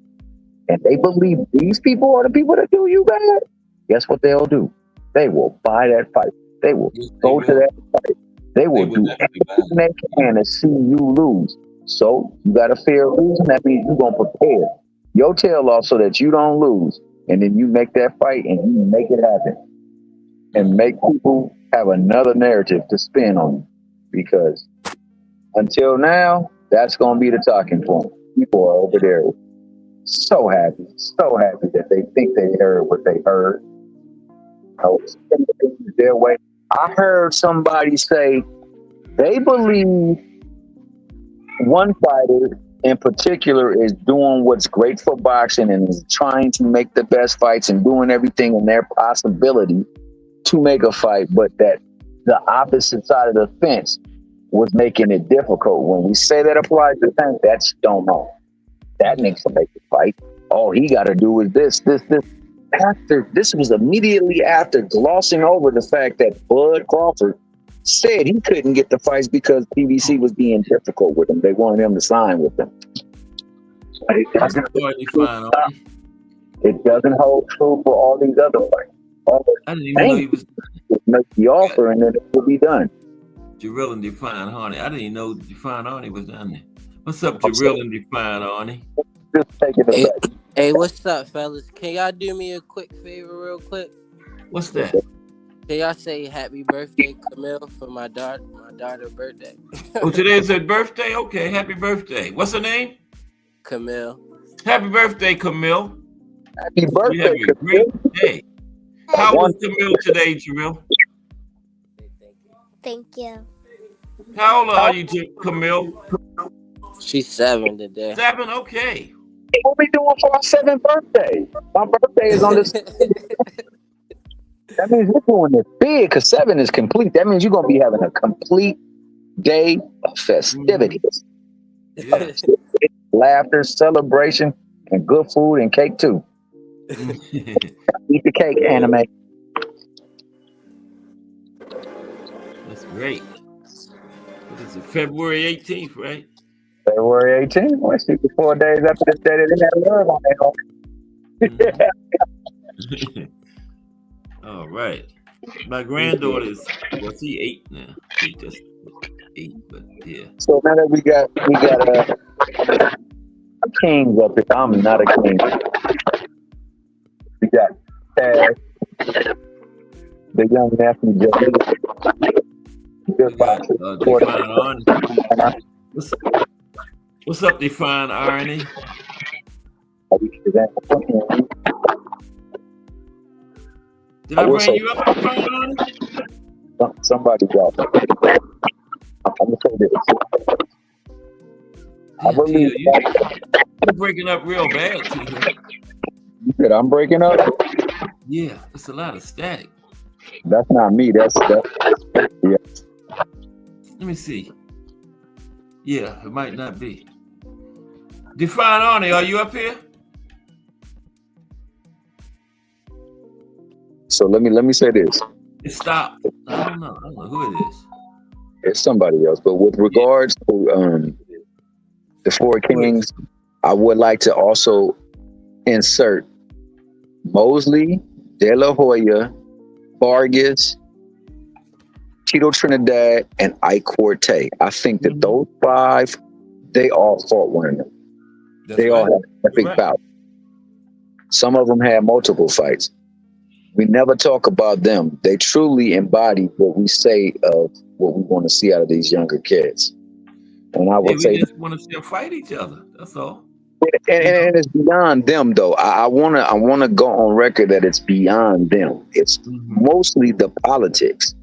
and they believe these people are the people that do you bad, guess what they'll do? They will buy that fight. They will go to that fight. They will do everything they can to see you lose. So you got to fear losing. That means you're going to prepare your tail off so that you don't lose. and then you make that fight and you make it happen and make people have another narrative to spin on you. Because until now, that's going to be the talking point. People are over there so happy that they think they heard what they heard. Their way. I heard somebody say they believe one fighter in particular is doing what's great for boxing and is trying to make the best fights and doing everything in their possibility to make a fight, but that the opposite side of the fence was making it difficult. When we say that applies to Tank, that's don't know. That nigga can make a fight. All he got to do is this. After this was immediately after glossing over the fact that Bud Crawford said he couldn't get the fights because PBC was being difficult with him. They wanted him to sign with them. But it doesn't hold true for all these other fights. I didn't even know he was make the offer and then it will be done. Jarrell and Define Harney. I didn't even know Define Harney was down there. What's up, Jarrell and Define Harney? Just take it back. Hey, what's up, fellas? Can y'all do me a quick favor real quick? What's that? Can y'all say happy birthday, Camille, for my daughter's birthday? Oh, today's her birthday? Okay, happy birthday. What's her name? Camille. Happy birthday, Camille. Happy birthday, You have a great day. How was Camille today, Jarrell? Thank you. How old are you, Camille? She's 7 today. 7? Okay. What we doing for our 7th birthday? My birthday is on this. That means we're doing this big because 7 is complete. That means you're going to be having a complete day of festivities. Yeah. Laughter, celebration, and good food and cake too. Eat the cake, anime. That's great. What is it? February 18th, right? February 18th. Well, 64 days after this day, they had love on their own. All right. My granddaughter is, she 8 now. She just 8, but yeah. So now that we got a king up here. I'm not a king. We got Taz, the young nephew, Define Arnie. What's up, Define Arnie? Did I bring you up, Define Arnie? Somebody got it. I'm gonna say this. I believe you're breaking up real bad, T. You said I'm breaking up? Yeah, it's a lot of static. That's not me. That's yeah. Let me see. Yeah, it might not be. Define Arnie, are you up here? So let me say this. It stopped. I don't know who it is. It's somebody else. But with regards to the 4 Kings, I would like to also insert Mosley, De La Hoya, Vargas, Tito Trinidad, and Ike Corte. I think that those 5, they all fought one another. They all had a big bout. Some of them had multiple fights. We never talk about them. They truly embody what we say of what we want to see out of these younger kids. And I would say we just want to see them fight each other. That's all. And it's beyond them, though. I wanna go on record that it's beyond them. It's mostly the politics.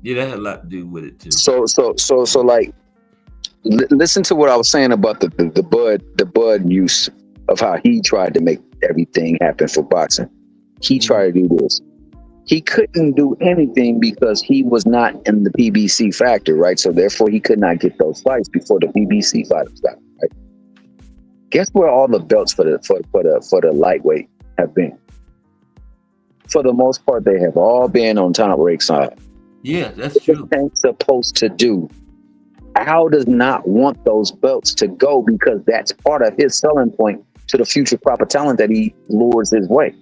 Yeah, that had a lot to do with it too. So like, listen to what I was saying about the Bud use of how he tried to make everything happen for boxing. He tried to do this. He couldn't do anything because he was not in the PBC factor, right? So therefore, he could not get those fights before the PBC fighters started, right? Guess where all the belts for the lightweight have been? For the most part, they have all been on Top Rank side. Yeah, that's true. What Tank's supposed to do? Al does not want those belts to go because that's part of his selling point to the future proper talent that he lures his way.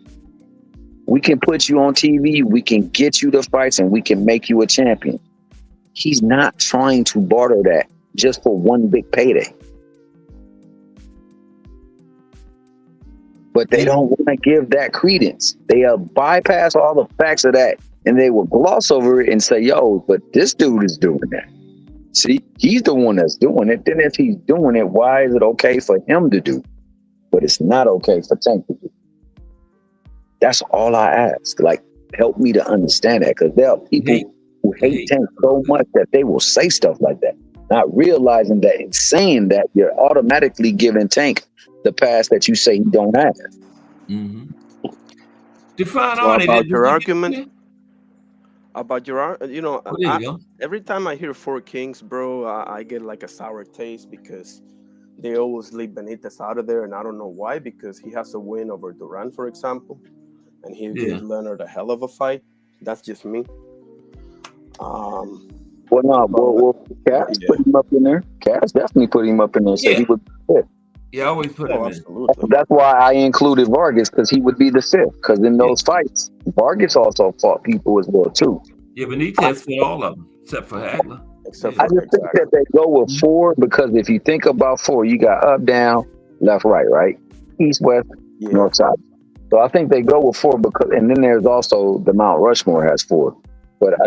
We can put you on TV, we can get you the fights, and we can make you a champion. He's not trying to barter that just for one big payday. but they don't want to give that credence. They bypass all the facts of that, and they will gloss over it and say, "Yo, but this dude is doing that. See, he's the one that's doing it. Then if he's doing it, why is it okay for him to do, but it's not okay for Tank to do?" That's all I ask. Like, help me to understand that, because there are people who hate Tank so much that they will say stuff like that, not realizing that in saying that you're automatically giving Tank the pass that you say he don't have. Define So on it. about your argument, you know, Oh, there you go. every time I hear Four Kings, bro, I get like a sour taste because they always leave Benitez out of there, and I don't know why. Because he has a win over Duran, for example, and he gave Leonard a hell of a fight. That's just me. Well, no, Cass put him up in there. Cass definitely put him up in there. Said he would be fifth. Yeah, I always put him in. Absolutely. That's why I included Vargas, because he would be the fifth. Because in those fights, Vargas also fought people as well too. Yeah, Benitez fought all of them except for Hagler. Except for I just think that they go with four, because if you think about four, you got up, down, left, right, east, west, north, south. So I think they go with four because, and then there's also the Mount Rushmore has four. But I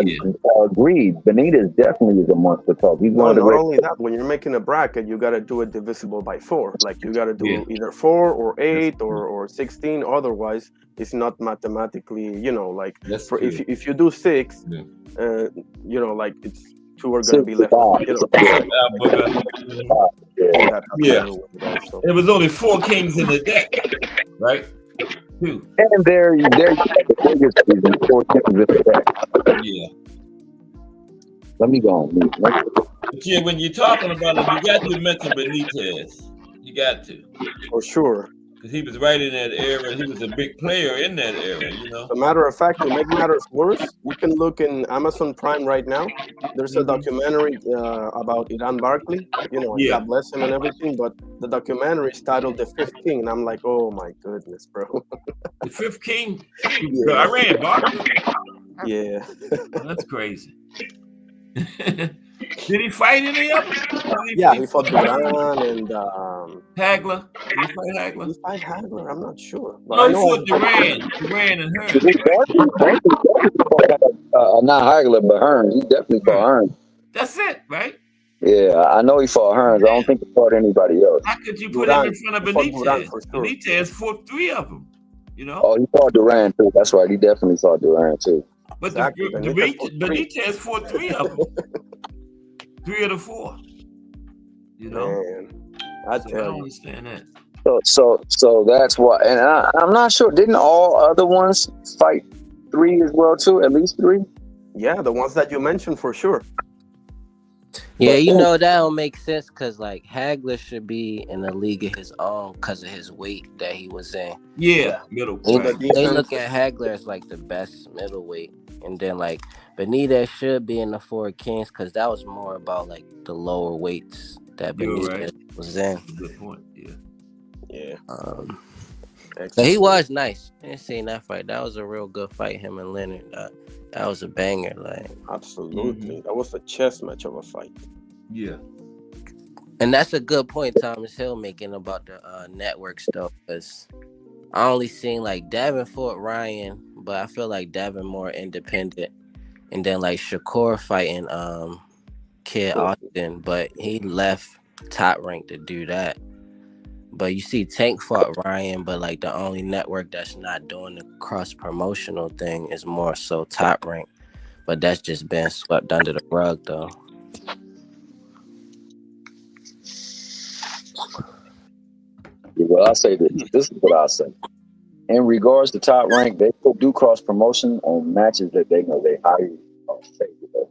agreed, Benitez definitely is a monster talk. He's one of the not only that, when you're making a bracket, you got to do it divisible by 4. Like you got to do either 4 or 8 or 16. Otherwise, it's not mathematically, you know, like if you do 6, you know, like it's 2 are going to be left. You know, It was only 4 kings in the deck, right? 2. And there you go. The biggest reason 4 kings in the deck. Yeah. Let me go on mute. But yeah, when you're talking about him, you got to mention Benitez. You got to. For sure. Because he was right in that era. He was a big player in that era, you know. As a matter of fact, to make matters worse, you can look in Amazon Prime right now. There's a documentary about Iran Barkley, you know, God bless him and everything, but the documentary is titled The Fifth King, and I'm like, oh my goodness, bro. The Fifth King? Iran Barkley? Yeah. That's crazy. Did he fight any of them? He fought Duran and Hagler. Did he fight Hagler? He fight Hagler. I'm not sure. But No, I he know fought Duran and Hearns. Not Hagler, but Hearns. He definitely fought Hearns. That's it, right? Yeah, I know he fought Hearns. I don't think he fought anybody else. How could you put him in front of Benitez? Benitez fought 3 of them. You know? Oh, he fought Duran too. That's right. He definitely fought Duran too. But Benitez fought 3 of them. 3 of the 4. You know? Man, I don't understand that. So that's why, and I'm not sure. Didn't all other ones fight 3 as well too? At least 3. Yeah, the ones that you mentioned for sure. Yeah, you know that don't make sense because like Hagler should be in a league of his own because of his weight that he was in. Yeah, middleweight. They look at Hagler as like the best middleweight, and then like Benitez should be in the 4 Kings because that was more about like the lower weights that Benitez was in. Good point. Yeah. So he was nice. I didn't see that fight. That was a real good fight. Him and Leonard. That was a banger. Like absolutely, that was a chess match of a fight. Yeah. And that's a good point Thomas Hill making about the network stuff because I only seen like Davin fought Ryan, but I feel like Davin more independent, and then like Shakur fighting Kid Austin, but he left Top Rank to do that. But you see Tank fought Ryan, but like the only network that's not doing the cross promotional thing is more so Top Rank. But that's just been swept under the rug though. Well, I say this is what I say. In regards to Top Rank, they do cross promotion on matches that they know they highly favor,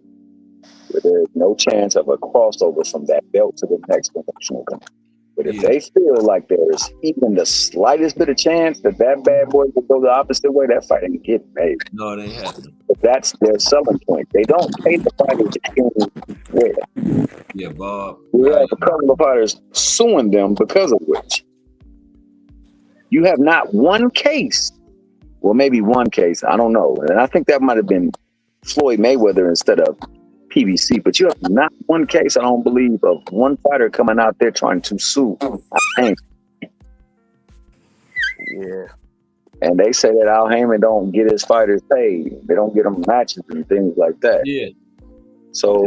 where there's no chance of a crossover from that belt to the next promotional company. But if they feel like there's even the slightest bit of chance that bad boy will go the opposite way, that fight ain't getting made. No, they haven't. But that's their selling point. They don't pay the fighters to Yeah, Bob. We have a couple of fighters suing them because of which. You have not one case, well, maybe one case, I don't know. And I think that might have been Floyd Mayweather instead of PBC, but you have not one case, I don't believe, of one fighter coming out there trying to sue. I think. Yeah. And they say that Al Heyman don't get his fighters paid. They don't get them matches and things like that. Yeah. So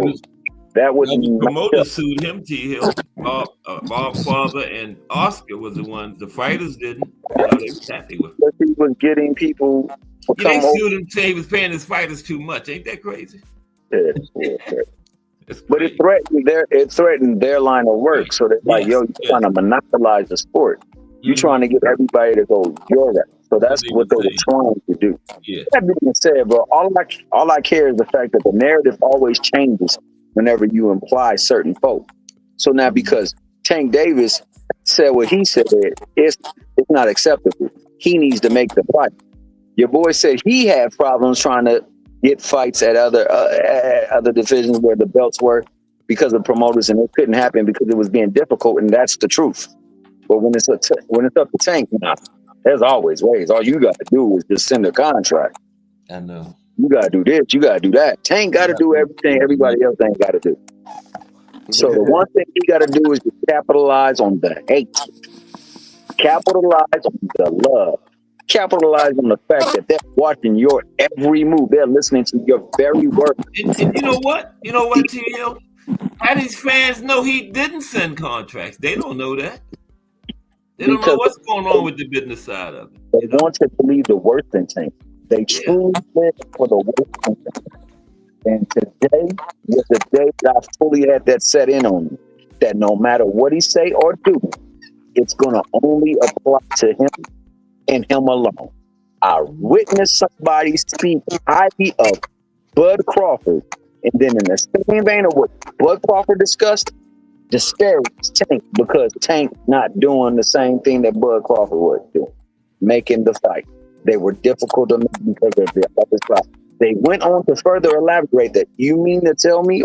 that would the promoter sued him, T. Hill. Bob Father and Oscar was the ones. The fighters didn't. You know, they was happy with him. He was getting people to they sued him, say he was paying his fighters too much. Ain't that crazy? Yeah. But it threatened their line of work. Right. So they're like, yo, you're trying to monopolize the sport. You're trying to get everybody to go your way. So that's what they were trying to do. Yeah. That being said, bro, all I care is the fact that the narrative always changes whenever you imply certain folks. So now because Tank Davis said what he said, it's not acceptable. He needs to make the fight. Your boy said he had problems trying to get fights at other divisions where the belts were because of promoters, and it couldn't happen because it was being difficult, and that's the truth. But when it's up to Tank, now there's always ways. All you got to do is just send a contract. I know. You got to do this. You got to do that. Tank got to do everything everybody else ain't got to do. So the one thing he got to do is to capitalize on the hate, capitalize on the love, capitalize on the fact that they're watching your every move. They're listening to your very words. And you know what? You know what, TL? How these fans know he didn't send contracts? They don't know that. They don't know what's going on with the business side of it. They want to believe the worst in Tank. They truly live for the worst in Tank. And today was the day that I fully had that set in on me. That no matter what he say or do, it's going to only apply to him and him alone. I witnessed somebody speak highly of Bud Crawford, and then in the same vein of what Bud Crawford discussed, disparage Tank because Tank not doing the same thing that Bud Crawford was doing, making the fight. They were difficult to make because of their other side. They went on to further elaborate that you mean to tell me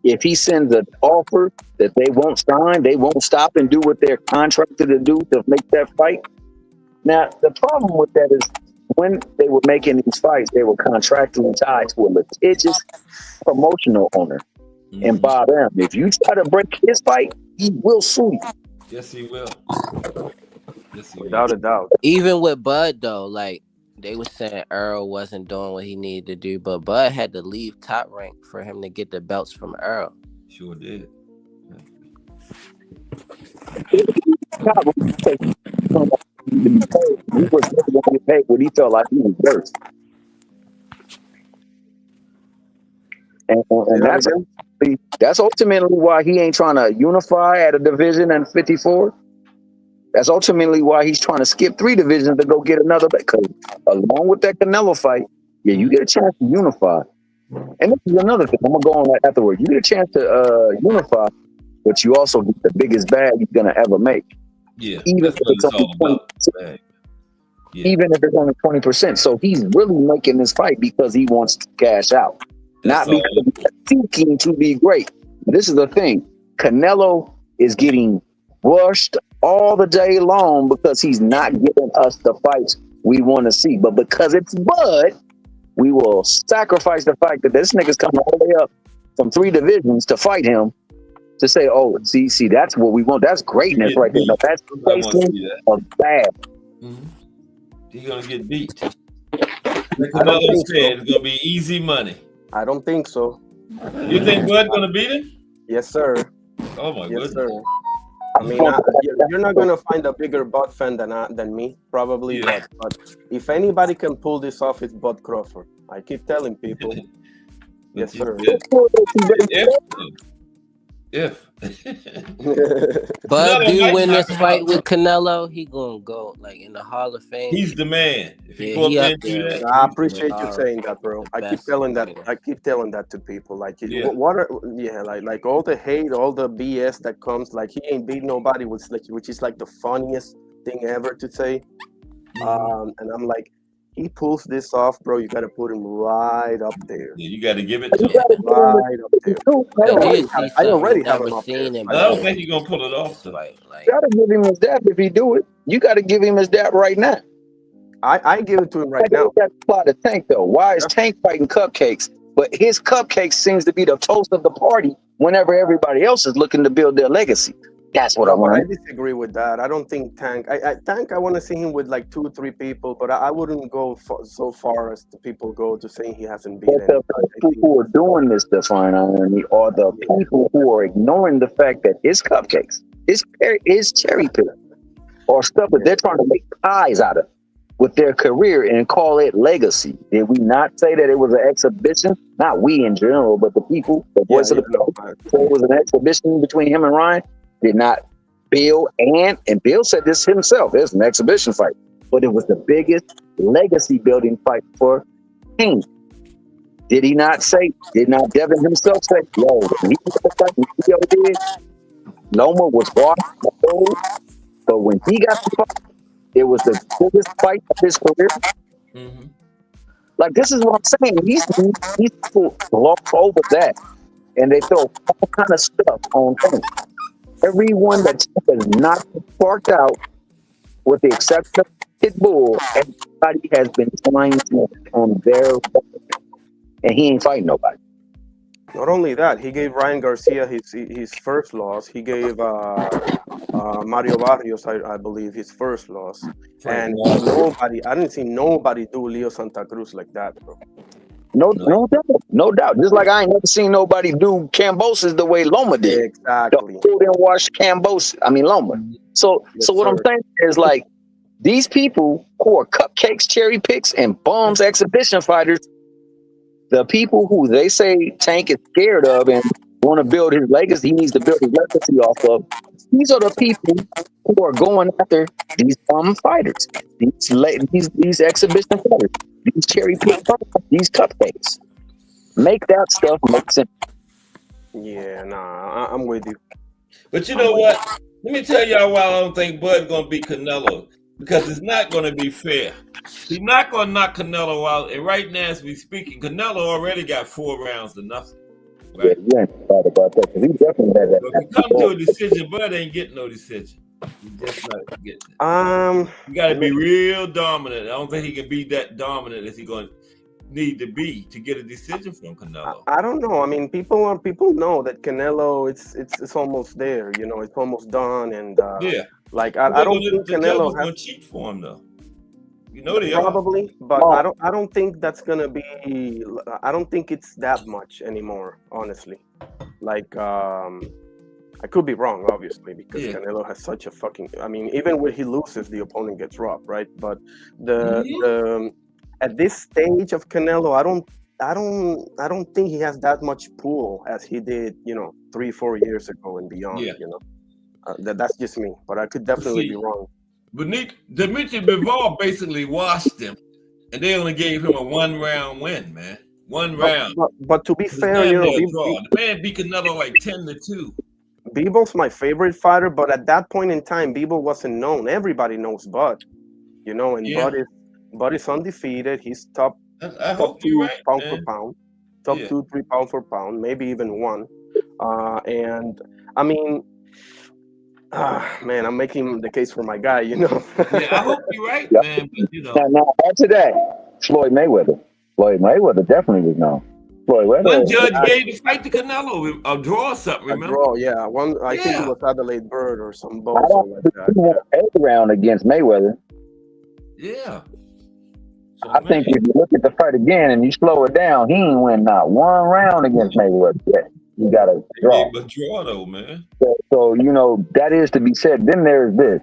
if he sends an offer that they won't sign, they won't stop and do what they're contracted to do to make that fight? Now, the problem with that is when they were making these fights, they were contractually tied to a litigious promotional owner. Mm-hmm. And by them, if you try to break his fight, he will sue you. Yes, he will. Without a doubt. Even with Bud, though, like, they were saying Earl wasn't doing what he needed to do, but Bud had to leave Top Rank for him to get the belts from Earl. Sure did. He was going to pay what he felt like he was worth. And that's ultimately why he ain't trying to unify at a division in 54. That's ultimately why he's trying to skip 3 divisions to go get another. Because along with that Canelo fight, you get a chance to unify. And this is another thing. I'm going to go on that afterward. You get a chance to unify, but you also get the biggest bag you're going to ever make. Yeah. Even if it's only 20%. Yeah. Even if it's only 20%. So he's really making this fight because he wants to cash out. Not because he's seeking to be great. This is the thing. Canelo is getting rushed all the day long because he's not giving us the fights we want to see. But because it's Bud, we will sacrifice the fact that this nigga's coming all the way up from 3 divisions to fight him to say, oh, see, that's what we want. That's greatness right there. No, that's bad. Mm-hmm. He's going to get beat. Canelo said it's going to be easy money. I don't think so. You think Bud's going to beat him? Yes, sir. Oh, my goodness. Sir. I mean, you're not going to find a bigger Bud fan than me, probably. Yeah. But if anybody can pull this off, it's Bud Crawford. I keep telling people. Yes, sir. If. Bud do win this fight with Canelo, he gonna go like in the Hall of Fame. He's the man. If he I appreciate you saying that, bro. I keep telling that to people. Like, like all the hate, all the BS that comes. Like, he ain't beat nobody, which is like the funniest thing ever to say. And I'm like, he pulls this off, bro. You got to put him right up there. Yeah, you got to give it to him. Right up there. I already have him up there. I don't think he's going to pull it off. You got to give him his dap if he do it. You got to give him his dap right now. I give it to him right now. That's plot of Tank, though. Why is Tank fighting cupcakes? But his cupcakes seems to be the toast of the party whenever everybody else is looking to build their legacy. That's what I No, but I want. disagree with that. I don't think Tank. I want to see him with like 2-3 people, but I wouldn't go so far as the people go to saying he hasn't beat But the anybody. I people think, who are doing this Define Irony are the people who are ignoring the fact that it's cupcakes, it's cherry pick, or stuff that they're trying to make pies out of with their career and call it legacy. Did we not say that it was an exhibition? Not we in general, but the people, the voice of the people, said it was an exhibition between him and Ryan. Did not Bill and Bill said this himself. It's an exhibition fight, but it was the biggest legacy building fight for King. Did he not say? Did not Devin himself say? Yo, when he did the fight, when Theo did, Loma was walking, but when he got the fight, it was the biggest fight of his career. Mm-hmm. Like, this is what I'm saying. These people gloss over that, and they throw all kind of stuff on things. Everyone that has not sparked out, with the exception of Pitbull, everybody has been trying to on their, and he ain't fighting nobody. not only that, he gave Ryan Garcia his first loss. He gave Mario Barrios, I believe, his first loss. And I didn't see nobody do Leo Santa Cruz like that, bro. No doubt. Just like I ain't never seen nobody do Cambosis the way Loma did. Exactly. Who didn't watch Loma. So what I'm saying is, like, these people who are cupcakes, cherry picks, and bums exhibition fighters, the people who they say Tank is scared of and want to build his legacy, he needs to build his legacy off of. These are the people who are going after these bum fighters, these exhibition fighters, these cherry pick fighters, these cupcakes. Make that stuff make sense. Yeah, nah, I'm with you. But you know what? Let me tell y'all why I don't think Bud's gonna beat Canelo. Because it's not gonna be fair. He's not gonna knock Canelo out. And right now, as we speaking, Canelo already got 4 rounds to nothing. Right? Yeah, you ain't right about that. He definitely had that. But if it comes to a decision, Bud ain't getting no decision. He's just not getting it. You gotta be real dominant. I don't think he can be that dominant as he's gonna need to be to get a decision from Canelo. I don't know. I mean, people know that Canelo it's almost there. You know, it's almost done. And yeah, like I don't think Canelo has gonna cheat for him though. You know they probably, but I don't think that's gonna be. I don't think it's that much anymore. Honestly, like I could be wrong, obviously, because Canelo has such a fucking. I mean, even when he loses, the opponent gets robbed, right? But the at this stage of Canelo, I don't think he has that much pull as he did, 3-4 years ago and beyond. Yeah. You know, that's just me, but I could definitely be wrong. But Dimitri Bivol basically washed him, and they only gave him a 1-round win, man. 1 round. But to be fair, the man beat Canelo like 10-2. Bivol my favorite fighter, but at that point in time, Bivol wasn't known. Everybody knows Bud, and Bud is undefeated. He's top 2 pound for pound, top 2, 3 pound for pound, maybe even 1. And I mean, man, I'm making the case for my guy, Yeah, I hope you're right, man. But, Now, after that, Floyd Mayweather. Floyd Mayweather definitely was known. Floyd Mayweather. One judge gave the fight to Canelo, a draw or something, remember? A draw, yeah. I think it was Adelaide Bird or some bullshit like that. He won a round against Mayweather. Yeah. So, I think if you look at the fight again and you slow it down, he ain't win not 1 round against Mayweather yet. You got to draw. A draw, though, man. So, that is to be said. Then there's this.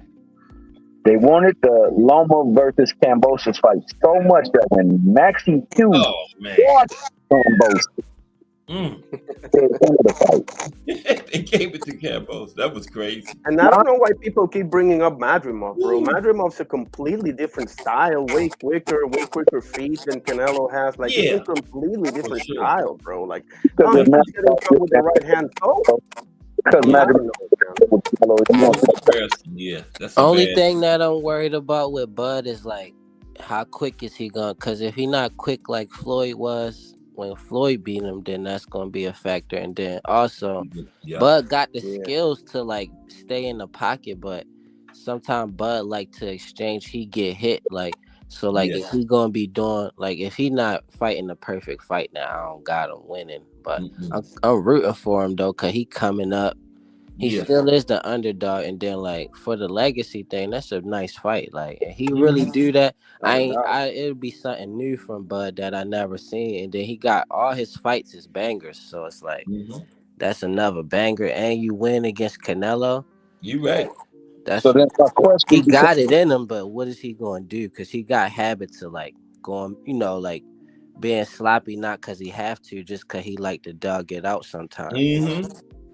They wanted the Loma versus Cambosis fight so much that when Maxie Q watched Cambosis, they gave it to Campos. That was crazy. And I don't know why people keep bringing up Madrimov, bro. Madrimov's a completely different style, way quicker feet than Canelo has. Like, it's a completely different style, bro. Like, how he's getting come with the right hand toe? Because Madrimov. That's only thing that I'm worried about with Bud is like, how quick is he going? Because if he not quick like Floyd was when Floyd beat him, then that's going to be a factor. And then also, Bud got the skills to like stay in the pocket, but sometimes Bud like to exchange. He get hit if he going to be doing if he not fighting the perfect fight now, I don't got him winning. But I'm rooting for him though, cause he coming up. He still is the underdog, and then like for the legacy thing, that's a nice fight. Like, and he really do that. It'll be something new from Bud that I never seen. And then he got all his fights as bangers, so it's like that's another banger. And you win against Canelo. You right. That's so that's my question. He got it in him, but what is he going to do? Because he got habits of like going, like being sloppy, not because he have to, just because he like to dug it out sometimes.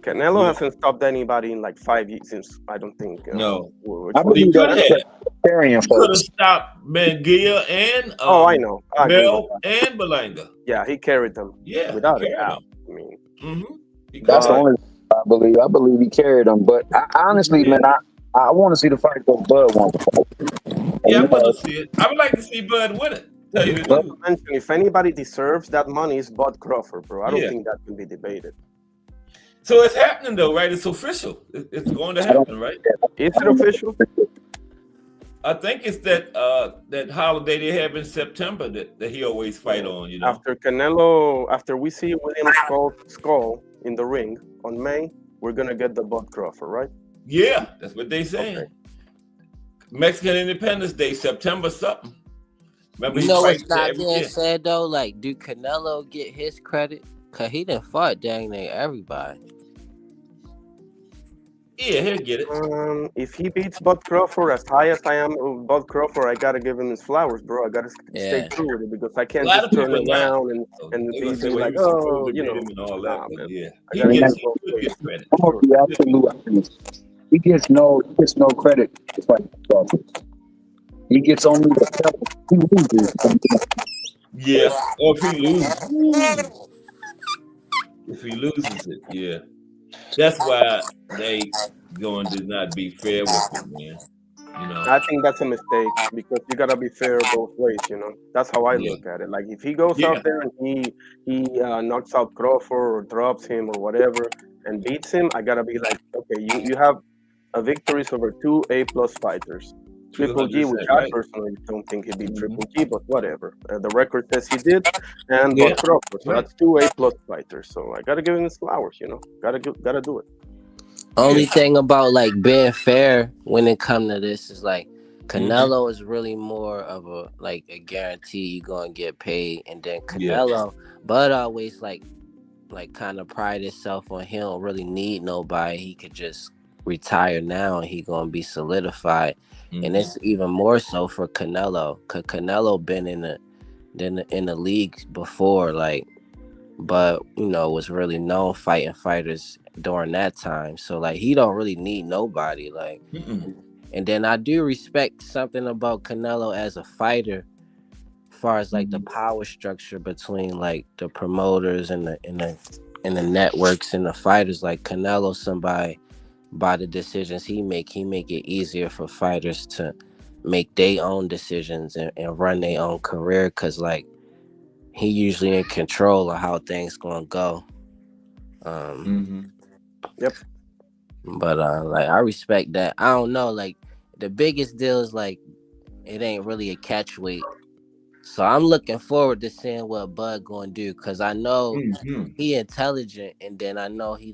Canelo hasn't stopped anybody in like 5 years since, I don't think. No. I believe he could have. He could have stopped Mangia and I know. Mel and Belanga. Yeah, he carried them. Yeah, without a doubt. I mean, that's the only I believe. I believe he carried them. But honestly, man, I want to see the fight that Bud wants. Yeah, I want to see it. I would like to see Bud win it. Tell you the truth. If anybody deserves that money, it's Bud Crawford, bro. I don't think that can be debated. So it's happening though, right? It's official. It's going to happen, right? Is it official? I think it's that that holiday they have in September that he always fight on. After we see William Skull in the ring on May, we're gonna get the Bud Crawford, right? Yeah, that's what they saying. Okay. Mexican Independence Day, September something. Remember, what's not being said though? Like, do Canelo get his credit? Cause he done fought dang near everybody. Yeah, he'll get it. If he beats Bud Crawford as high as I am with Bud Crawford, I gotta give him his flowers, bro. I gotta stay true with it because I can't just turn around and be like, and all that. Yeah, he gets credit. I'm gonna be absolutely honest. He gets no credit to fight Crawford. He gets only the credit. He loses. Yeah, or if he loses. If he loses it, yeah. That's why they going to not be fair with it, man. I think that's a mistake because you gotta be fair both ways. That's how I look at it. Like if he goes out there and he knocks out Crawford or drops him or whatever and beats him, I gotta be like, okay, you have a victories over 2 A+ fighters. Triple G, which I personally don't think he beat Triple G, but whatever. The record says he did, and Bud Crawford. So that's 2 A+ fighters. So I gotta give him his flowers. Gotta do it. Only thing about like being fair when it comes to this is like Canelo is really more of a guarantee you're gonna get paid, and then Canelo, Bud always like kind of pride himself on he don't really need nobody. He could just retire now and he gonna be solidified. And it's even more so for Canelo, cause Canelo been in the league before, like, but was really known fighting fighters during that time. So like he don't really need nobody, like. And then I do respect something about Canelo as a fighter, as far as like the power structure between like the promoters and the networks and the fighters. Like Canelo, somebody. By the decisions he make it easier for fighters to make their own decisions and run their own career, because like he usually in control of how things gonna go. Yep. But like I respect that. I don't know, like the biggest deal is like it ain't really a catch weight, so I'm looking forward to seeing what Bud gonna do, because I know he intelligent, and then I know he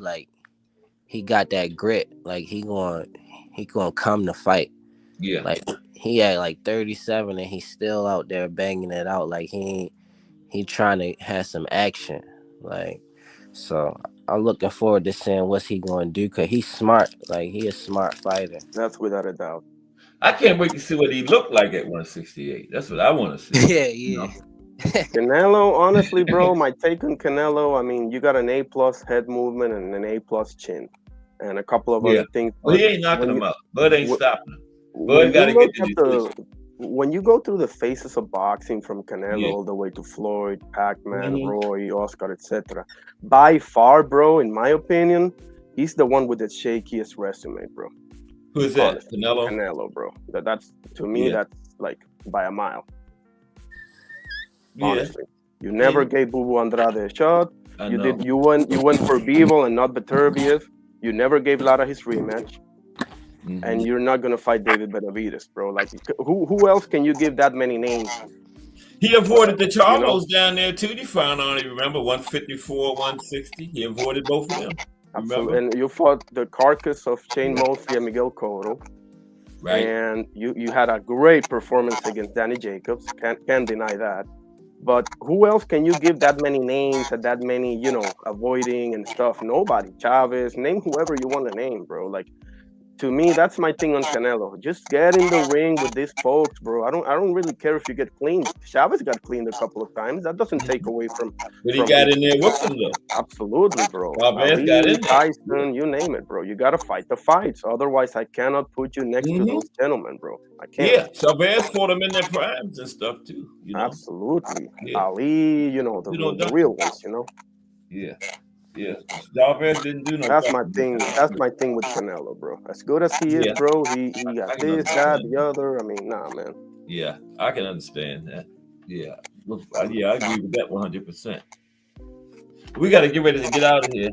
got that grit. Like he gonna come to fight. Yeah. Like he had like 37 and he's still out there banging it out. Like he trying to have some action. Like, so I'm looking forward to seeing what's he gonna do, because he's smart. Like he a smart fighter. That's without a doubt. I can't wait to see what he looked like at 168. That's what I want to see. Yeah. Canelo, honestly, bro, my take on Canelo, I mean, you got an A+ head movement and an A+ chin. And a couple of other things. Well, he ain't knocking him out. Bud ain't stopping him. Bud got to get to when you go through the faces of boxing from Canelo all the way to Floyd, Pac-Man, Roy, Oscar, etc., by far, bro, in my opinion, he's the one with the shakiest resume, bro. Who is that? Honestly, Canelo? Canelo, bro. That's to me, that's like by a mile. Honestly, you never gave Bubu Andrade a shot. You went for Bivol and not Beterbiev. You never gave Lara his rematch, and you're not gonna fight David Benavidez, bro. Like, who else can you give that many names? He avoided the Charlos down there too. He found on it. Remember 154, 160. He avoided both of them. Absolutely. And you fought the carcass of Shane Mosley and Miguel Cotto. Right. And you had a great performance against Danny Jacobs. Can't deny that. But who else can you give that many names and that many, avoiding and stuff? Nobody. Chavez, name whoever you want to name, bro. Like, to me, that's my thing on Canelo. Just get in the ring with these folks, bro. I don't really care if you get cleaned. Chavez got cleaned a couple of times. That doesn't take away from. But he got in there with them, though. Absolutely, bro. Chavez got in there. Tyson, you name it, bro. You gotta fight the fights. Otherwise, I cannot put you next to those gentlemen, bro. I can't. Yeah, Chavez fought them in their primes and stuff too. Absolutely. Yeah. Ali, the real ones, Yeah. Yeah. Chavez didn't do no. That's my thing. That's my thing with Canelo, bro. As good as he is, bro, he got this, that, the other. I mean, nah, man. Yeah, I can understand that. Yeah. Yeah, I agree with that 100%. We got to get ready to get out of here.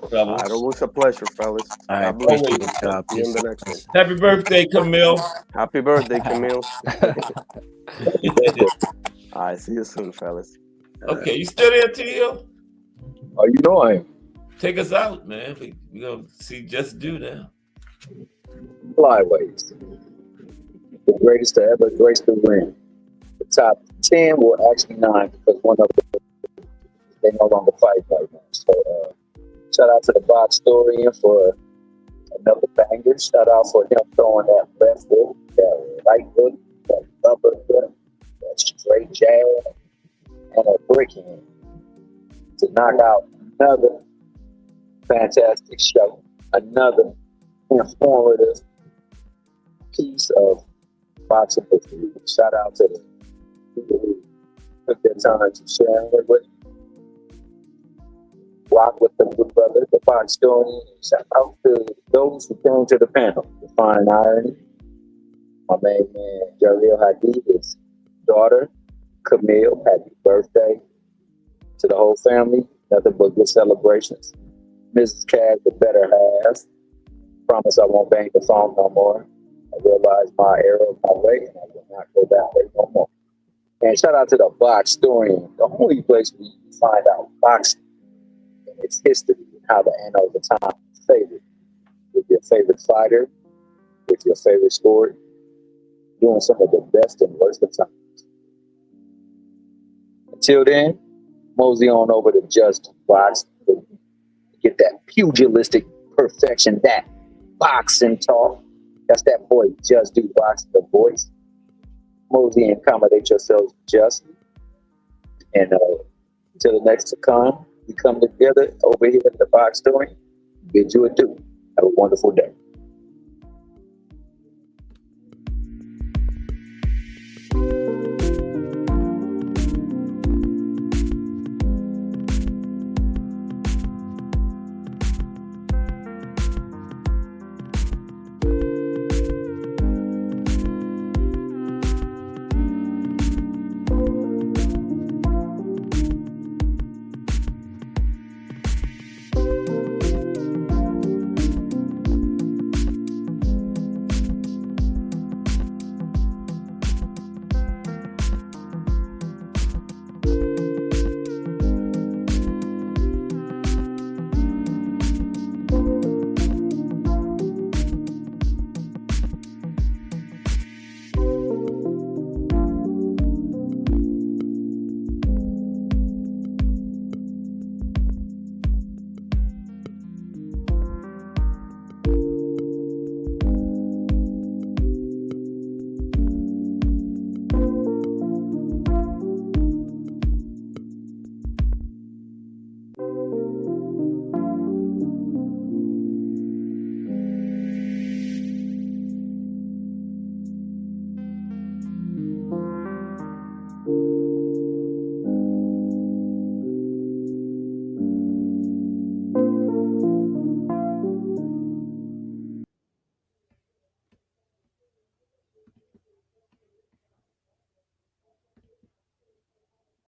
Fellas. It was a pleasure, fellas. All right, appreciate it, y'all. See you in the next one. Happy birthday, Camille. Happy birthday, Camille. All right, see you soon, fellas. Okay, you still there, Tio? Oh, you know I am. Take us out, man. We gonna see Just Do now. Flyweight. The greatest to ever grace the ring. The top 10 were actually 9 because one of them, they no longer fight right now. So shout out to the box historian for another banger. Shout out for him throwing that left hook, that right hook, that upper hook, that straight jab, and a brick hand to knock out another fantastic show, another informative piece of boxing history. Shout out to the people who took their time to share it with me. Rock with the good brother, the box historian. Shout out to those who came to the panel. Define Irony. My main man, Jaleel Hadid, his daughter, Camille, happy birthday. To the whole family, nothing but good celebrations. Mrs. Cass, the better half. Promise I won't bang the phone no more. I realize my error of my way, and I will not go that way no more. And shout out to the box historian, the only place where you can find out boxing and its history and how the end over time faded. With your favorite fighter, with your favorite sport, doing some of the best and worst of times. Until then, mosey on over to Just Box. Get that pugilistic perfection, that boxing talk. That's that boy, Just Do Boxing, the voice. Mosey and accommodate yourselves justly. And until the next to come, we come together over here at the box story. Bid you adieu. Have a wonderful day.